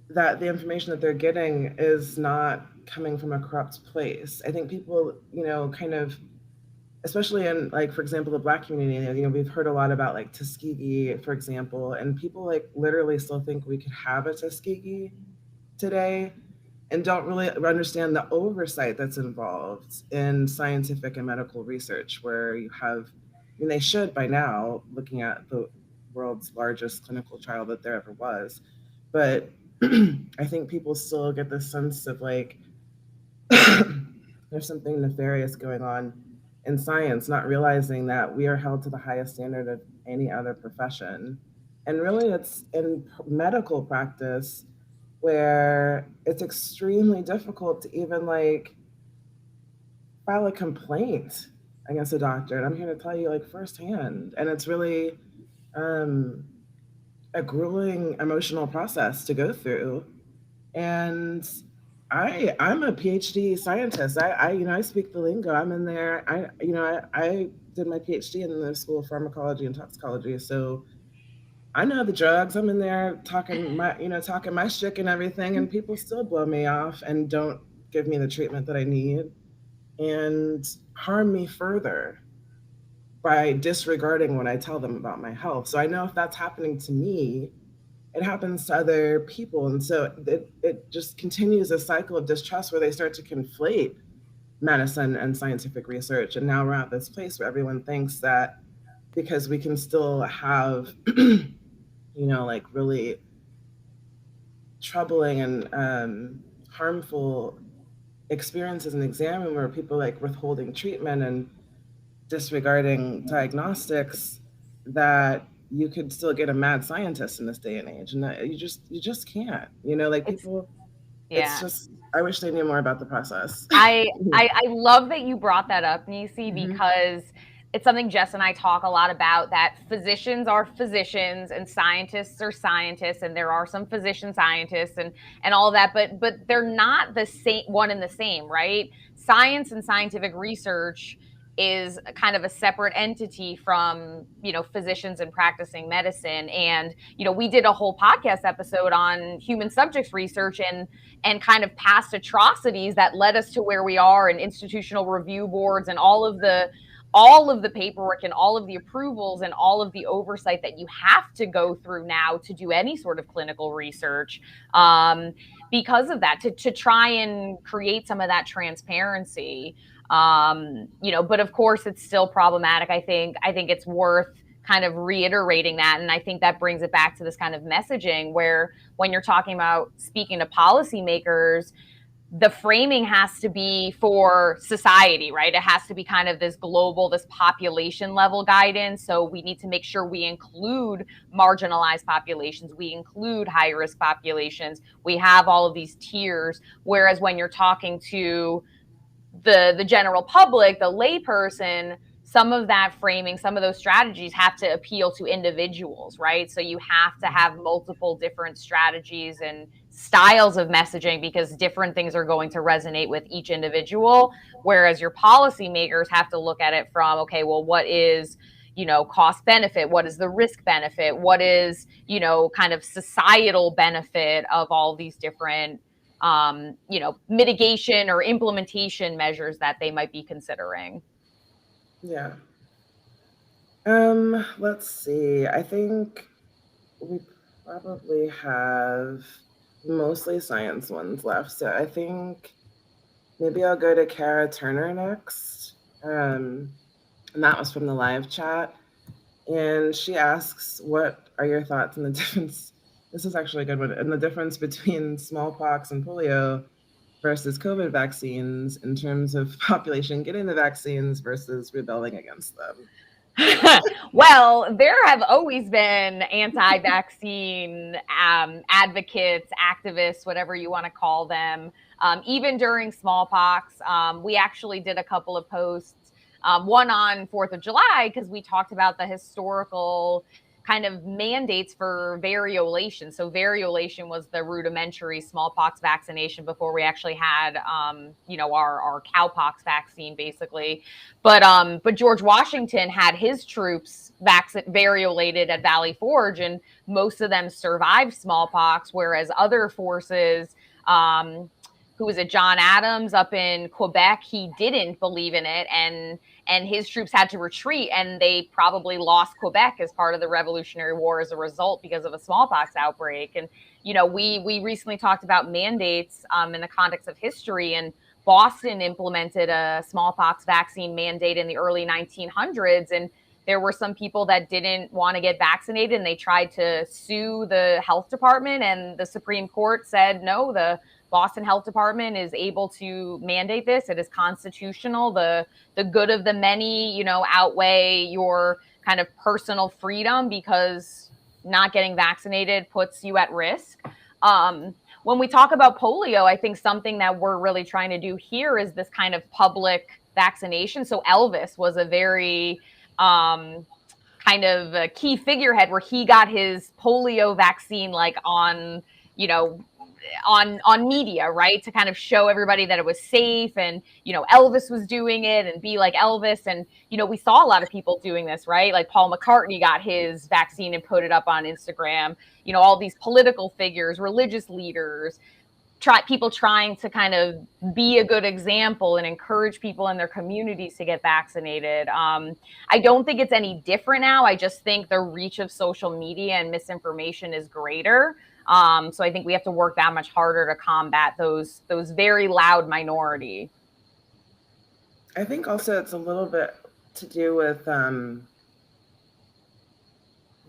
Speaker 1: that the information that they're getting is not coming from a corrupt place. I think people, you know, kind of, especially in, like, for example, the Black community, you know, we've heard a lot about like Tuskegee, for example, and people like literally still think we could have a Tuskegee today and don't really understand the oversight that's involved in scientific and medical research, where you have, I mean, they should by now, looking at the world's largest clinical trial that there ever was. But I think people still get this sense of like, there's something nefarious going on in science, not realizing that we are held to the highest standard of any other profession. And really, it's in medical practice where it's extremely difficult to even like file a complaint against a doctor. And I'm here to tell you like firsthand. And it's really a grueling emotional process to go through. And I'm a PhD scientist. I speak the lingo. I'm in there. I did my PhD in the School of Pharmacology and Toxicology. So I know the drugs. I'm in there talking my shtick and everything, and people still blow me off and don't give me the treatment that I need and harm me further by disregarding what I tell them about my health. So I know if that's happening to me, it happens to other people. And so it just continues a cycle of distrust where they start to conflate medicine and scientific research. And now we're at this place where everyone thinks that because we can still have, like really troubling and harmful experiences in exam where people like withholding treatment and disregarding diagnostics, that you could still get a mad scientist in this day and age, and that you just can't. Like people. It's just, I wish they knew more about the process.
Speaker 2: I love that you brought that up, Neecey, because it's something Jess and I talk a lot about, that physicians are physicians and scientists are scientists, and there are some physician scientists and all of that, but they're not the same one and the same, right? Science and scientific research is kind of a separate entity from, physicians and practicing medicine. And, we did a whole podcast episode on human subjects research and kind of past atrocities that led us to where we are, and institutional review boards and all of the paperwork and all of the approvals and all of the oversight that you have to go through now to do any sort of clinical research, because of that, to try and create some of that transparency. But of course it's still problematic. I think it's worth kind of reiterating that. And I think that brings it back to this kind of messaging where when you're talking about speaking to policymakers, the framing has to be for society, right? It has to be kind of this global, this population level guidance. So we need to make sure we include marginalized populations. We include high risk populations. We have all of these tiers. Whereas when you're talking to the general public, the layperson, some of that framing, some of those strategies have to appeal to individuals, right? So you have to have multiple different strategies and styles of messaging because different things are going to resonate with each individual. Whereas your policymakers have to look at it from, okay, well, what is, cost benefit? What is the risk benefit? What is, kind of societal benefit of all these different mitigation or implementation measures that they might be considering?
Speaker 1: Yeah. Let's see. I think we probably have mostly science ones left. So I think maybe I'll go to Kara Turner next. And that was from the live chat. And she asks, what are your thoughts on the difference? This is actually a good one. And the difference between smallpox and polio versus COVID vaccines in terms of population getting the vaccines versus rebelling against them.
Speaker 2: Well, there have always been anti-vaccine advocates, activists, whatever you want to call them. Even during smallpox, we actually did a couple of posts, one on 4th of July, because we talked about the historical kind of mandates for variolation. So variolation was the rudimentary smallpox vaccination before we actually had, our cowpox vaccine, basically. But George Washington had his troops variolated at Valley Forge, and most of them survived smallpox, whereas other forces, who was it, John Adams up in Quebec, he didn't believe in it, and his troops had to retreat, and they probably lost Quebec as part of the Revolutionary War as a result because of a smallpox outbreak. And, we recently talked about mandates in the context of history, and Boston implemented a smallpox vaccine mandate in the early 1900s, and there were some people that didn't want to get vaccinated, and they tried to sue the health department, and the Supreme Court said, no, the Boston Health Department is able to mandate this. It is constitutional. The good of the many, outweigh your kind of personal freedom, because not getting vaccinated puts you at risk. When we talk about polio, I think something that we're really trying to do here is this kind of public vaccination. So Elvis was a very kind of a key figurehead where he got his polio vaccine like on, you know, on media, right, to kind of show everybody that it was safe, and you know, Elvis was doing it and be like Elvis. And you know, we saw a lot of people doing this, right? Like Paul McCartney got his vaccine and put it up on Instagram. You know, all these political figures, religious leaders, people trying to kind of be a good example and encourage people in their communities to get vaccinated. I don't think it's any different now. I just think the reach of social media and misinformation is greater. So I think we have to work that much harder to combat those very loud minority.
Speaker 1: I think also it's a little bit to do with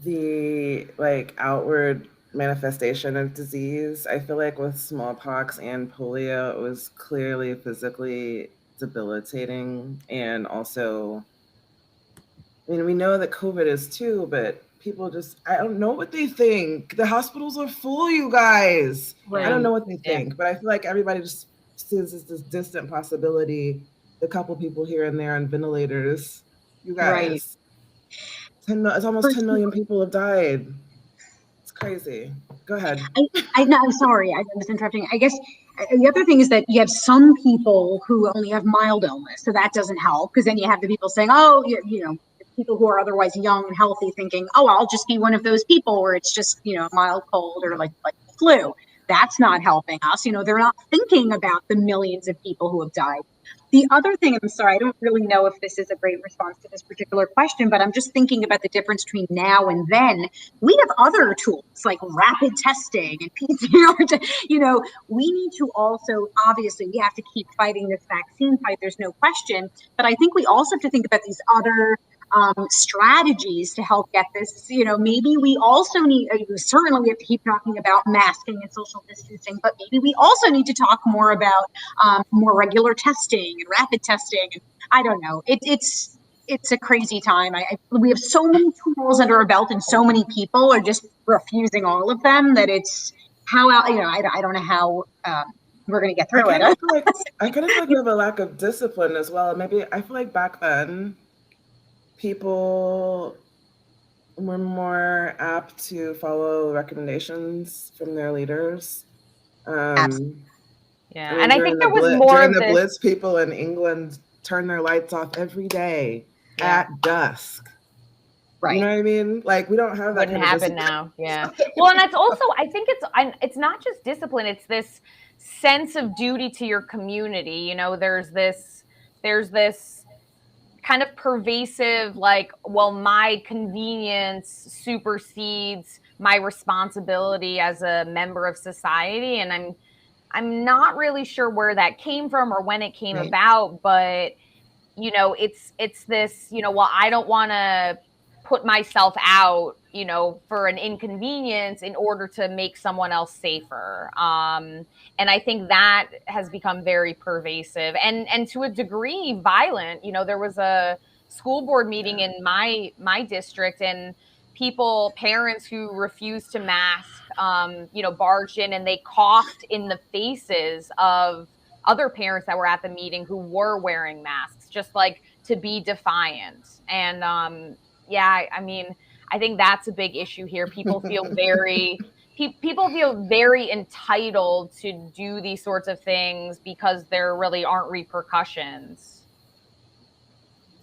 Speaker 1: the like outward manifestation of disease. I feel like with smallpox and polio, it was clearly physically debilitating. And also, I mean, we know that COVID is too, but people just, I don't know what they think. The hospitals are full, you guys. Right. I don't know what they think, but I feel like everybody just sees this distant possibility. The couple people here and there on ventilators, you guys. Right. It's almost 10 million people have died. Crazy. Go ahead.
Speaker 3: I'm sorry. I was interrupting. I guess the other thing is that you have some people who only have mild illness, so that doesn't help, because then you have the people saying, oh, you know, people who are otherwise young and healthy thinking, oh, I'll just be one of those people where it's just, you know, mild cold or like flu. That's not helping us. You know, they're not thinking about the millions of people who have died. The other thing, I'm sorry, I don't really know if this is a great response to this particular question, but I'm just thinking about the difference between now and then. We have other tools like rapid testing and PCR. You know, we need to also, obviously, we have to keep fighting this vaccine fight. There's no question. But I think we also have to think about these other strategies to help get this. You know, maybe we also need, certainly we have to keep talking about masking and social distancing, but maybe we also need to talk more about more regular testing and rapid testing. I don't know. It's a crazy time. We have so many tools under our belt, and so many people are just refusing all of them that it's how, you know, I don't know how we're going to get through it.
Speaker 1: I kind of feel like we have a lack of discipline as well. Maybe I feel like back then, people were more apt to follow recommendations from their leaders.
Speaker 2: Yeah, and I think there was more
Speaker 1: during
Speaker 2: of
Speaker 1: the Blitz, people in England turn their lights off every day at dusk. Right. You know what I mean? Like, we don't have that.
Speaker 2: Wouldn't happen now. Yeah. Well, and that's also, I think it's not just discipline. It's this sense of duty to your community. You know, there's this kind of pervasive, like, well, my convenience supersedes my responsibility as a member of society. And I'm not really sure where that came from or when it came about, but, you know, it's this, you know, well, I don't want to put myself out, you know, for an inconvenience in order to make someone else safer. And I think that has become very pervasive and to a degree violent. You know, there was a school board meeting in my district, and parents who refused to mask, you know, barged in and they coughed in the faces of other parents that were at the meeting who were wearing masks, just like to be defiant. And yeah, I mean, I think that's a big issue here. People feel very entitled to do these sorts of things because there really aren't repercussions.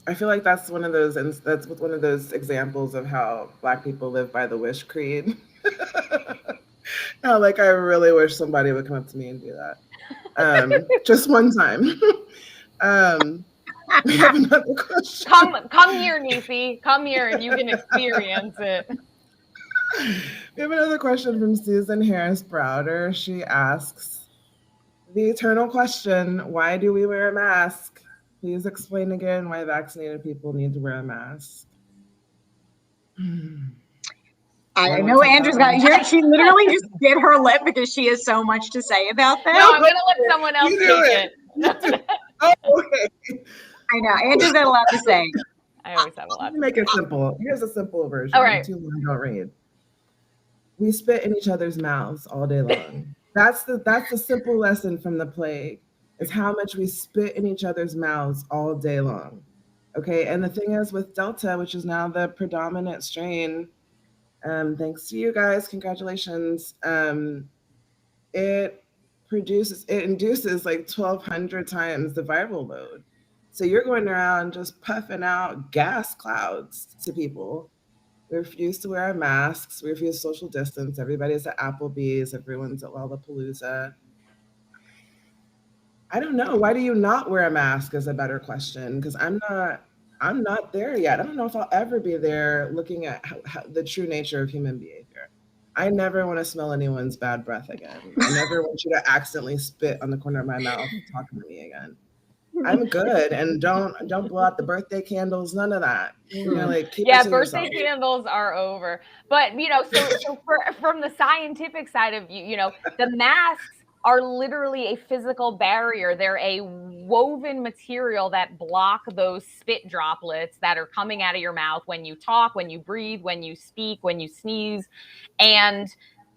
Speaker 1: I feel like that's one of those examples of how Black people live by the wish creed. How, like, I really wish somebody would come up to me and do that. Just one time. We have another question.
Speaker 2: Come here, Neecey. Come here and you can experience it.
Speaker 1: We have another question from Susan Harris Browder. She asks, the eternal question, why do we wear a mask? Please explain again why vaccinated people need to wear a mask.
Speaker 3: I know Andrew's got here. She literally just bit her lip because she has so much to say about that.
Speaker 2: No, I'm going to let someone else take it.
Speaker 1: Oh, okay.
Speaker 3: I know. Andrew's got a lot to say.
Speaker 2: I always have a lot to say.
Speaker 1: Make it simple. Here's a simple version.
Speaker 2: All right.
Speaker 1: Too long, don't read. We spit in each other's mouths all day long. That's the simple lesson from the plague. is how much we spit in each other's mouths all day long. Okay, and the thing is with Delta, which is now the predominant strain, thanks to you guys, congratulations. It induces like 1,200 times the viral load. So you're going around just puffing out gas clouds to people. We refuse to wear our masks. We refuse social distance. Everybody's at Applebee's. Everyone's at Lollapalooza. I don't know. Why do you not wear a mask is a better question, because I'm not there yet. I don't know if I'll ever be there looking at how the true nature of human behavior. I never want to smell anyone's bad breath again. I never want you to accidentally spit on the corner of my mouth talking to me again. I'm good, and don't blow out the birthday candles. None of that. You know, like keep it to
Speaker 2: birthday
Speaker 1: yourself.
Speaker 2: candles are over. But from the scientific side of the masks are literally a physical barrier. They're a woven material that block those spit droplets that are coming out of your mouth when you talk, when you breathe, when you speak, when you sneeze. And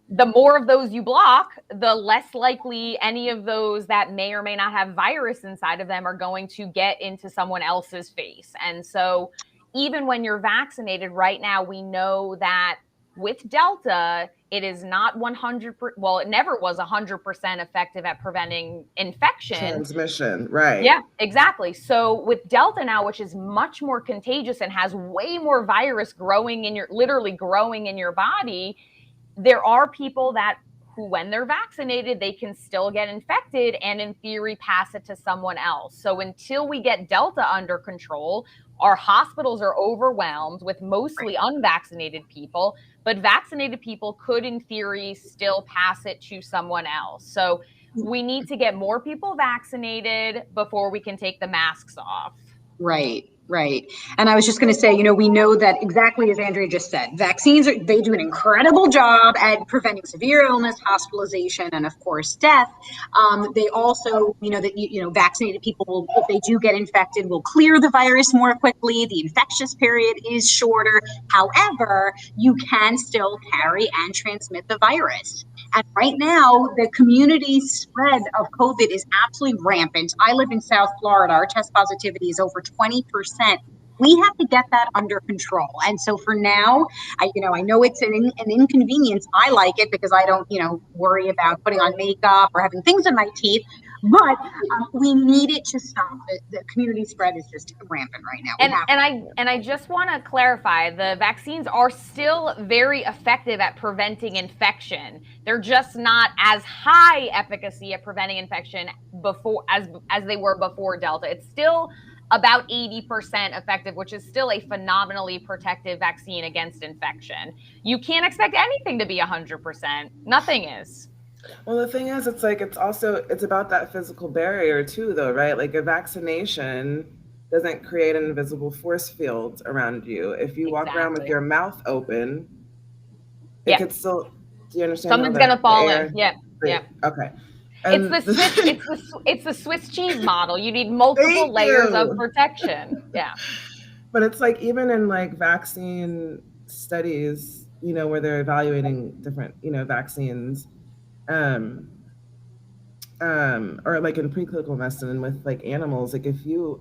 Speaker 2: the more of those you block, the less likely any of those that may or may not have virus inside of them are going to get into someone else's face. And so even when you're vaccinated right now, we know that with Delta, it is not 100%. Well, it never was 100% effective at preventing infection.
Speaker 1: Transmission, right.
Speaker 2: Yeah, exactly. So with Delta now, which is much more contagious and has way more virus literally growing in your body, there are people who, when they're vaccinated, they can still get infected and in theory pass it to someone else. So until we get Delta under control, our hospitals are overwhelmed with mostly unvaccinated people, but vaccinated people could in theory still pass it to someone else. So we need to get more people vaccinated before we can take the masks off.
Speaker 3: Right. And I was just going to say, we know that exactly as Andrea just said, vaccines, they do an incredible job at preventing severe illness, hospitalization, and of course, death. They also, that vaccinated people, if they do get infected, will clear the virus more quickly. The infectious period is shorter. However, you can still carry and transmit the virus. And right now, the community spread of COVID is absolutely rampant. I live in South Florida. Our test positivity is over 20%. We have to get that under control. And so for now, I know it's an inconvenience. I like it because I don't, worry about putting on makeup or having things in my teeth. But we need it to stop. The community spread is just rampant right now.
Speaker 2: And I just want to clarify, the vaccines are still very effective at preventing infection. They're just not as high efficacy at preventing infection as they were before Delta. It's still about 80% effective, which is still a phenomenally protective vaccine against infection. You can't expect anything to be 100%. Nothing is.
Speaker 1: Well, the thing is, it's about that physical barrier too, though, right? Like a vaccination doesn't create an invisible force field around you. If you walk around with your mouth open, it could still, do you understand?
Speaker 2: Something's going to fall in. Yeah.
Speaker 1: Okay.
Speaker 2: It's the Swiss cheese model. You need multiple layers of protection. Yeah.
Speaker 1: But it's like, even in like vaccine studies, where they're evaluating different, vaccines, or like in preclinical medicine with like animals, like even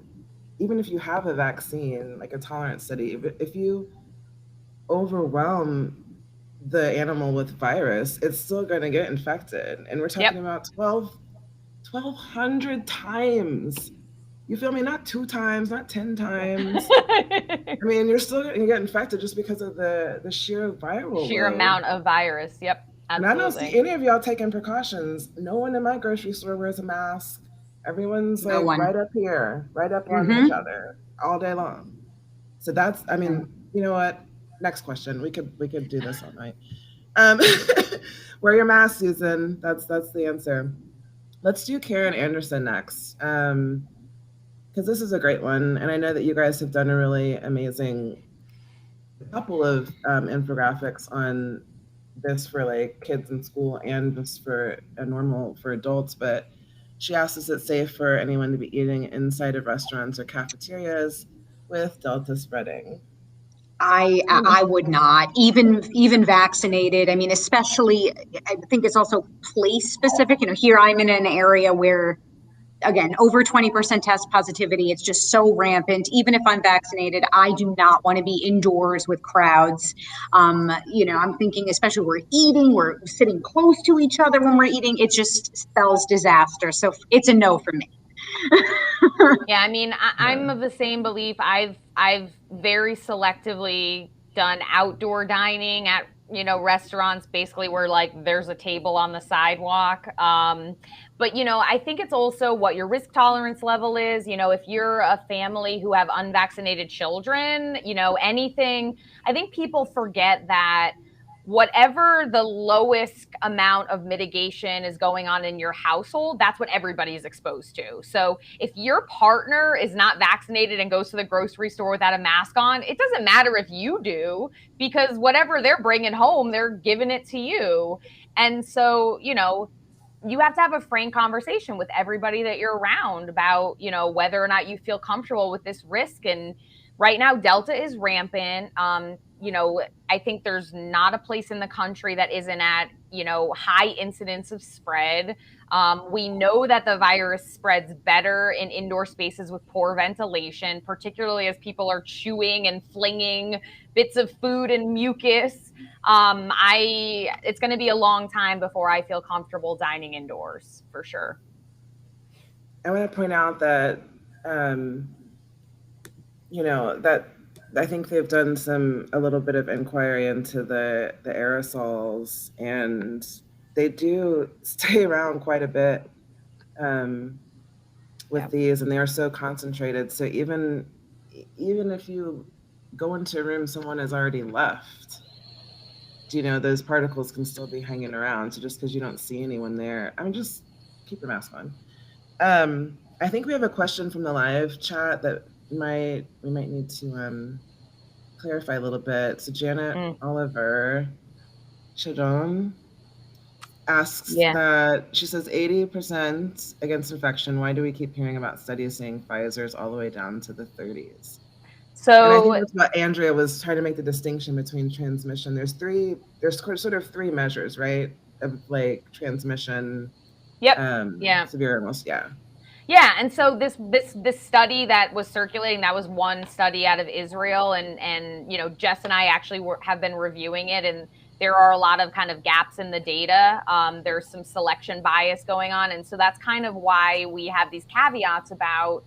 Speaker 1: if you have a vaccine, like a tolerance study, if you overwhelm the animal with virus, it's still going to get infected. And we're talking about 1,200 times. You feel me? Not 2 times, not 10 times. I mean, you're still going to get infected just because of the sheer load.
Speaker 2: Amount of virus. Yep. Absolutely.
Speaker 1: And I don't see any of y'all taking precautions. No one in my grocery store wears a mask. Everyone's like right up here, right up on each other all day long. So that's, I mean, you know what? Next question. We could do this all night. Wear your mask, Susan. That's the answer. Let's do Karen Anderson next, because this is a great one, and I know that you guys have done a really amazing couple of infographics on this for like kids in school and just for adults. But she asks, is it safe for anyone to be eating inside of restaurants or cafeterias with Delta spreading?
Speaker 3: I would not, even vaccinated. I mean, especially, I think it's also place specific. Here I'm in an area where again, over 20% test positivity. It's just so rampant. Even if I'm vaccinated, I do not want to be indoors with crowds. You know, I'm thinking, especially we're eating, we're sitting close to each other when we're eating. It just spells disaster. So it's a no for me.
Speaker 2: Yeah, I mean, I'm of the same belief. I've very selectively done outdoor dining at, you know, restaurants basically where like there's a table on the sidewalk. But, you know, I think it's also what your risk tolerance level is. You know, if you're a family who have unvaccinated children, you know, anything, I think people forget that whatever the lowest amount of mitigation is going on in your household, that's what everybody is exposed to. So if your partner is not vaccinated and goes to the grocery store without a mask on, it doesn't matter if you do, because whatever they're bringing home, they're giving it to you. And so, you know, you have to have a frank conversation with everybody that you're around about, you know, whether or not you feel comfortable with this risk. And right now, Delta is rampant. You know, I think there's not a place in the country that isn't at, you know, high incidence of spread. We know that the virus spreads better in indoor spaces with poor ventilation, particularly as people are chewing and flinging bits of food and mucus. It's going to be a long time before I feel comfortable dining indoors, for sure.
Speaker 1: I want to point out that, you know, that I think they've done a little bit of inquiry into the aerosols, and they do stay around quite a bit with these, and they are so concentrated. So even if you go into a room someone has already left, you know, those particles can still be hanging around. So just because you don't see anyone there, I mean, just keep your mask on. I think we have a question from the live chat that we might need to clarify a little bit. So Janet Oliver Chadon asks that, she says 80% against infection. Why do we keep hearing about studies saying Pfizer's all the way down to the 30s? So, and I think that's what Andrea was trying to make the distinction between transmission. There's sort of three measures, right? Of like transmission. Severe illness.
Speaker 2: Yeah, and so this study that was circulating, that was one study out of Israel, and you know, Jess and I actually have been reviewing it, and there are a lot of kind of gaps in the data. There's some selection bias going on, and so that's kind of why we have these caveats about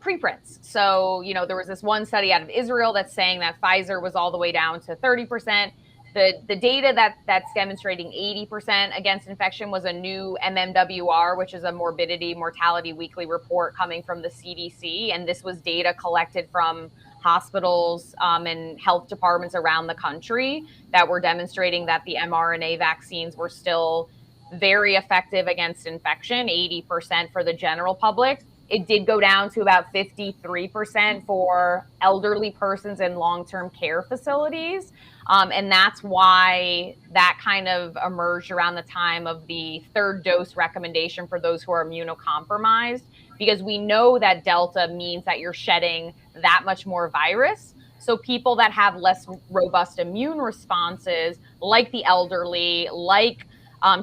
Speaker 2: preprints. So, you know, there was this one study out of Israel that's saying that Pfizer was all the way down to 30%. The data that's demonstrating 80% against infection was a new MMWR, which is a mortality weekly report coming from the CDC. And this was data collected from hospitals and health departments around the country that were demonstrating that the mRNA vaccines were still very effective against infection, 80% for the general public. It did go down to about 53% for elderly persons in long-term care facilities. And that's why that kind of emerged around the time of the third dose recommendation for those who are immunocompromised, because we know that Delta means that you're shedding that much more virus. So people that have less robust immune responses, like the elderly, like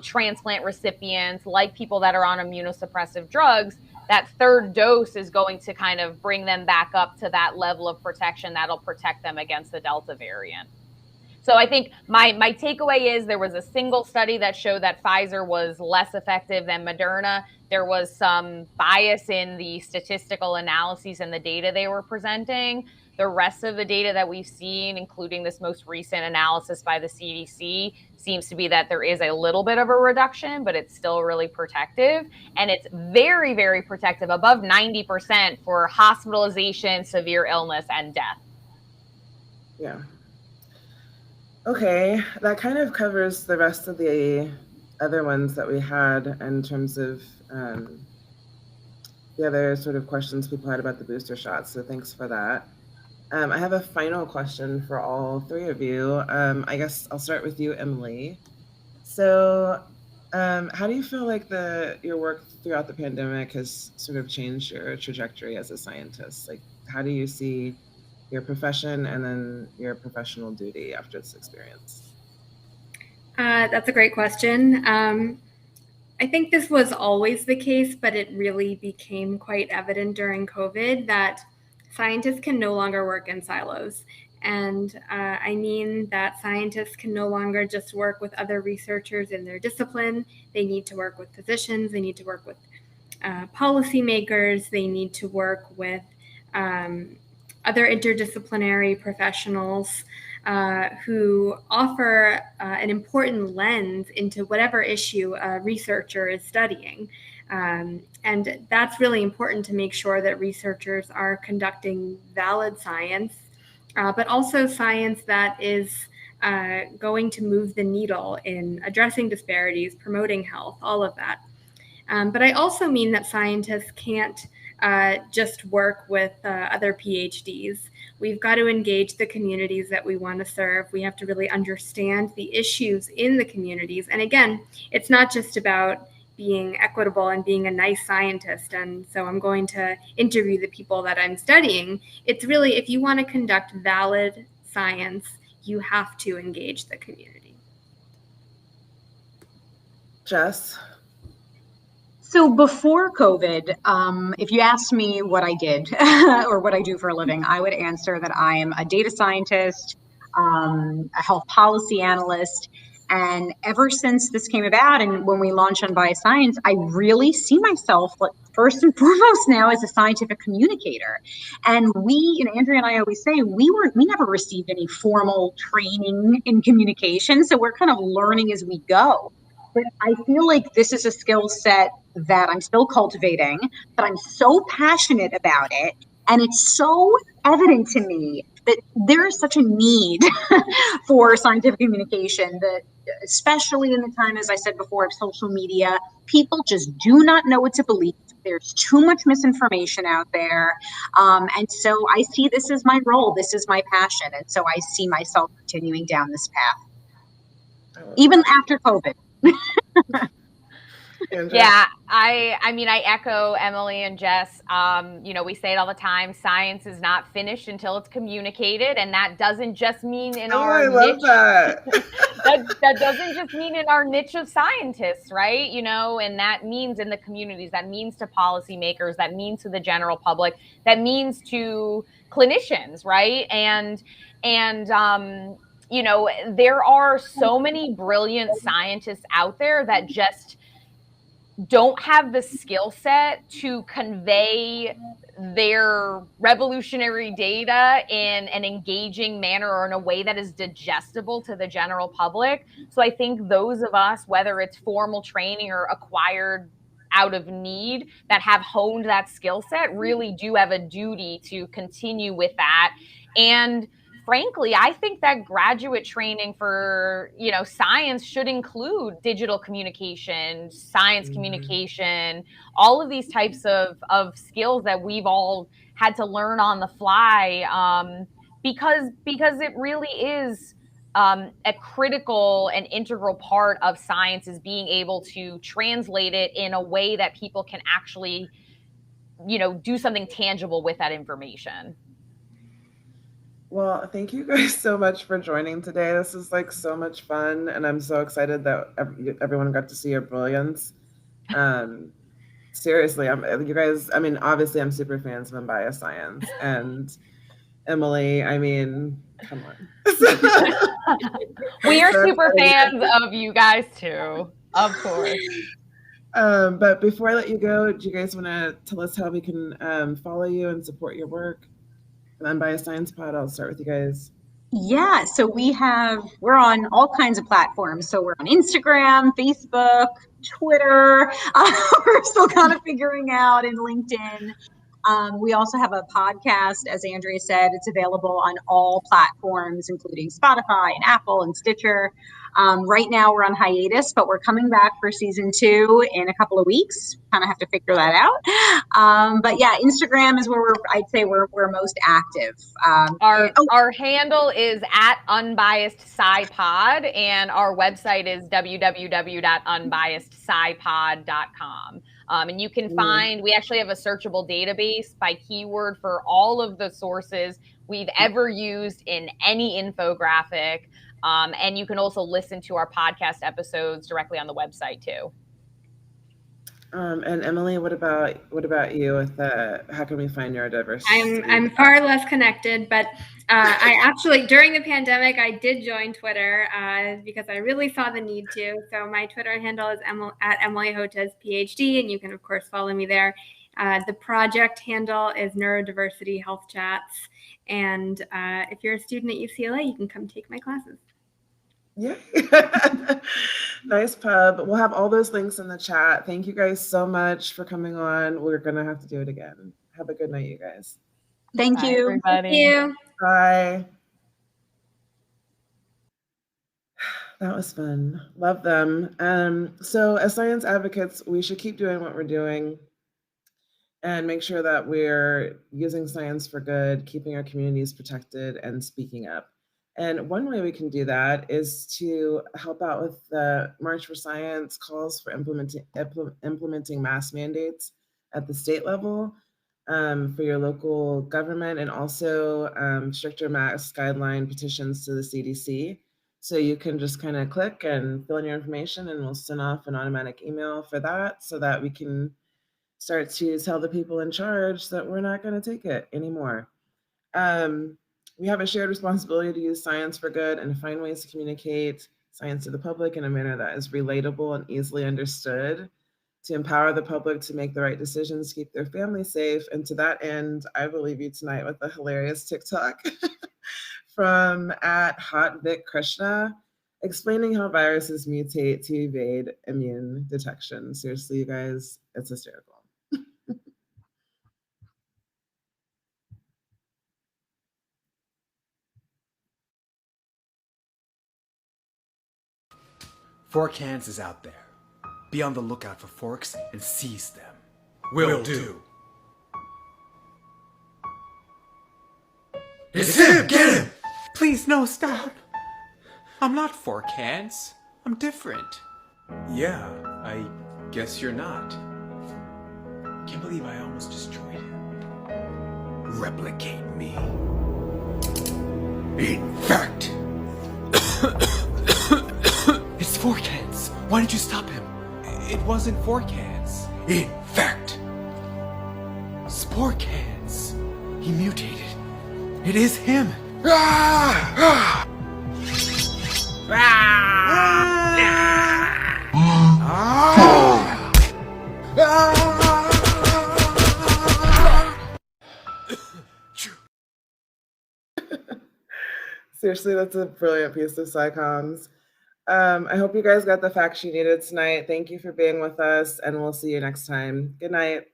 Speaker 2: transplant recipients, like people that are on immunosuppressive drugs, that third dose is going to kind of bring them back up to that level of protection that'll protect them against the Delta variant. So I think my takeaway is there was a single study that showed that Pfizer was less effective than Moderna. There was some bias in the statistical analyses and the data they were presenting. The rest of the data that we've seen, including this most recent analysis by the CDC, seems to be that there is a little bit of a reduction, but it's still really protective. And it's very, very protective, above 90% for hospitalization, severe illness, and death.
Speaker 1: Yeah. Okay, that kind of covers the rest of the other ones that we had in terms of the other sort of questions people had about the booster shots. So thanks for that. I have a final question for all three of you. I guess I'll start with you, Emily. So how do you feel like your work throughout the pandemic has sort of changed your trajectory as a scientist? Like, how do you see your profession and then your professional duty after this experience?
Speaker 4: That's a great question. I I think this was always the case, but it really became quite evident during COVID that scientists can no longer work in silos. And I mean that scientists can no longer just work with other researchers in their discipline. They need to work with physicians, they need to work with policymakers, they need to work with other interdisciplinary professionals who offer an important lens into whatever issue a researcher is studying. And that's really important to make sure that researchers are conducting valid science, but also science that is going to move the needle in addressing disparities, promoting health, all of that. But I also mean that scientists can't just work with other PhDs. We've got to engage the communities that we want to serve. We have to really understand the issues in the communities. And again, it's not just about being equitable and being a nice scientist. And so I'm going to interview the people that I'm studying. It's really, if you want to conduct valid science, you have to engage the community.
Speaker 1: Jess?
Speaker 3: So before COVID, if you asked me what I did or what I do for a living, I would answer that I am a data scientist, a health policy analyst. And ever since this came about and when we launched Unbiased Science, I really see myself first and foremost now as a scientific communicator. And we, Andrea and I always say, we never received any formal training in communication. So we're kind of learning as we go. But I feel like this is a skill set that I'm still cultivating, but I'm so passionate about it. And it's so evident to me that there is such a need for scientific communication that, especially in the time, as I said before, of social media, people just do not know what to believe. There's too much misinformation out there. And so I see this as my role. This is my passion. And so I see myself continuing down this path, even after COVID.
Speaker 2: Yeah, I mean, I echo Emily and Jess. We say it all the time, science is not finished until it's communicated. And that doesn't just mean in our niche.
Speaker 1: That.
Speaker 2: that doesn't just mean in our niche of scientists, right? And that means in the communities, that means to policymakers, that means to the general public, that means to clinicians, right? And there are so many brilliant scientists out there that just don't have the skill set to convey their revolutionary data in an engaging manner or in a way that is digestible to the general public. So I think those of us, whether it's formal training or acquired out of need, that have honed that skill set really do have a duty to continue with that. And frankly, I think that graduate training for, science should include digital communication, science communication, all of these types of skills that we've all had to learn on the fly, because it really is a critical and integral part of science is being able to translate it in a way that people can actually, do something tangible with that information.
Speaker 1: Well, thank you guys so much for joining today. This is so much fun, and I'm so excited that everyone got to see your brilliance. Seriously, you guys, obviously I'm super fans of Unbiased Science, and Emily, come on.
Speaker 2: We are super fans of you guys too, of course.
Speaker 1: But before I let you go, do you guys want to tell us how we can follow you and support your work? Unbiased Science Pod, I'll start with you guys.
Speaker 3: Yeah, so we're on all kinds of platforms. So we're on Instagram, Facebook, Twitter. We're still kind of figuring out in LinkedIn. We also have a podcast, as Andrea said. It's available on all platforms, including Spotify and Apple and Stitcher. Right now we're on hiatus, but we're coming back for season 2 in a couple of weeks. Kind of have to figure that out. But yeah, Instagram is where I'd say we're most active.
Speaker 2: Our handle is @unbiasedscipod, and our website is www.unbiasedscipod.com. And you can we actually have a searchable database by keyword for all of the sources we've ever used in any infographic. And you can also listen to our podcast episodes directly on the website too.
Speaker 1: And Emily, what about you with how can we find neurodiversity?
Speaker 4: I'm far less connected, but I actually, during the pandemic, I did join Twitter because I really saw the need to. So my Twitter handle is at Emily Hotez PhD, and you can of course follow me there. The project handle is Neurodiversity Health Chats, and if you're a student at UCLA, you can come take my classes.
Speaker 1: Yeah. Nice pub. We'll have all those links in the chat. Thank you guys so much for coming on. We're gonna have to do it again. Have a good night, you guys.
Speaker 3: Thank
Speaker 2: Bye,
Speaker 3: you.
Speaker 2: everybody.
Speaker 4: Thank you.
Speaker 1: Bye. That was fun. Love them. So as science advocates, we should keep doing what we're doing and make sure that we're using science for good, keeping our communities protected, and speaking up. And one way we can do that is to help out with the March for Science calls for implementing mask mandates at the state level for your local government, and also stricter mask guideline petitions to the CDC. So you can just kind of click and fill in your information, and we'll send off an automatic email for that so that we can start to tell the people in charge that we're not going to take it anymore. We have a shared responsibility to use science for good and find ways to communicate science to the public in a manner that is relatable and easily understood, to empower the public to make the right decisions, to keep their families safe. And to that end, I will leave you tonight with a hilarious TikTok from @HotVicKrishna, explaining how viruses mutate to evade immune detection. Seriously, you guys, it's hysterical.
Speaker 5: Fork Hands is out there. Be on the lookout for forks and seize them. Will do. It's him! Get him! Please, no, stop. I'm not Fork Hands. I'm different. Yeah, I guess you're not. Can't believe I almost destroyed him. Replicate me. In fact... It's Fork Hands. Why did you stop him? It wasn't Fork Hands. In fact... Spork Hands. He mutated. It is him.
Speaker 1: Seriously, that's a brilliant piece of psychoms. I hope you guys got the facts you needed tonight. Thank you for being with us, and we'll see you next time. Good night.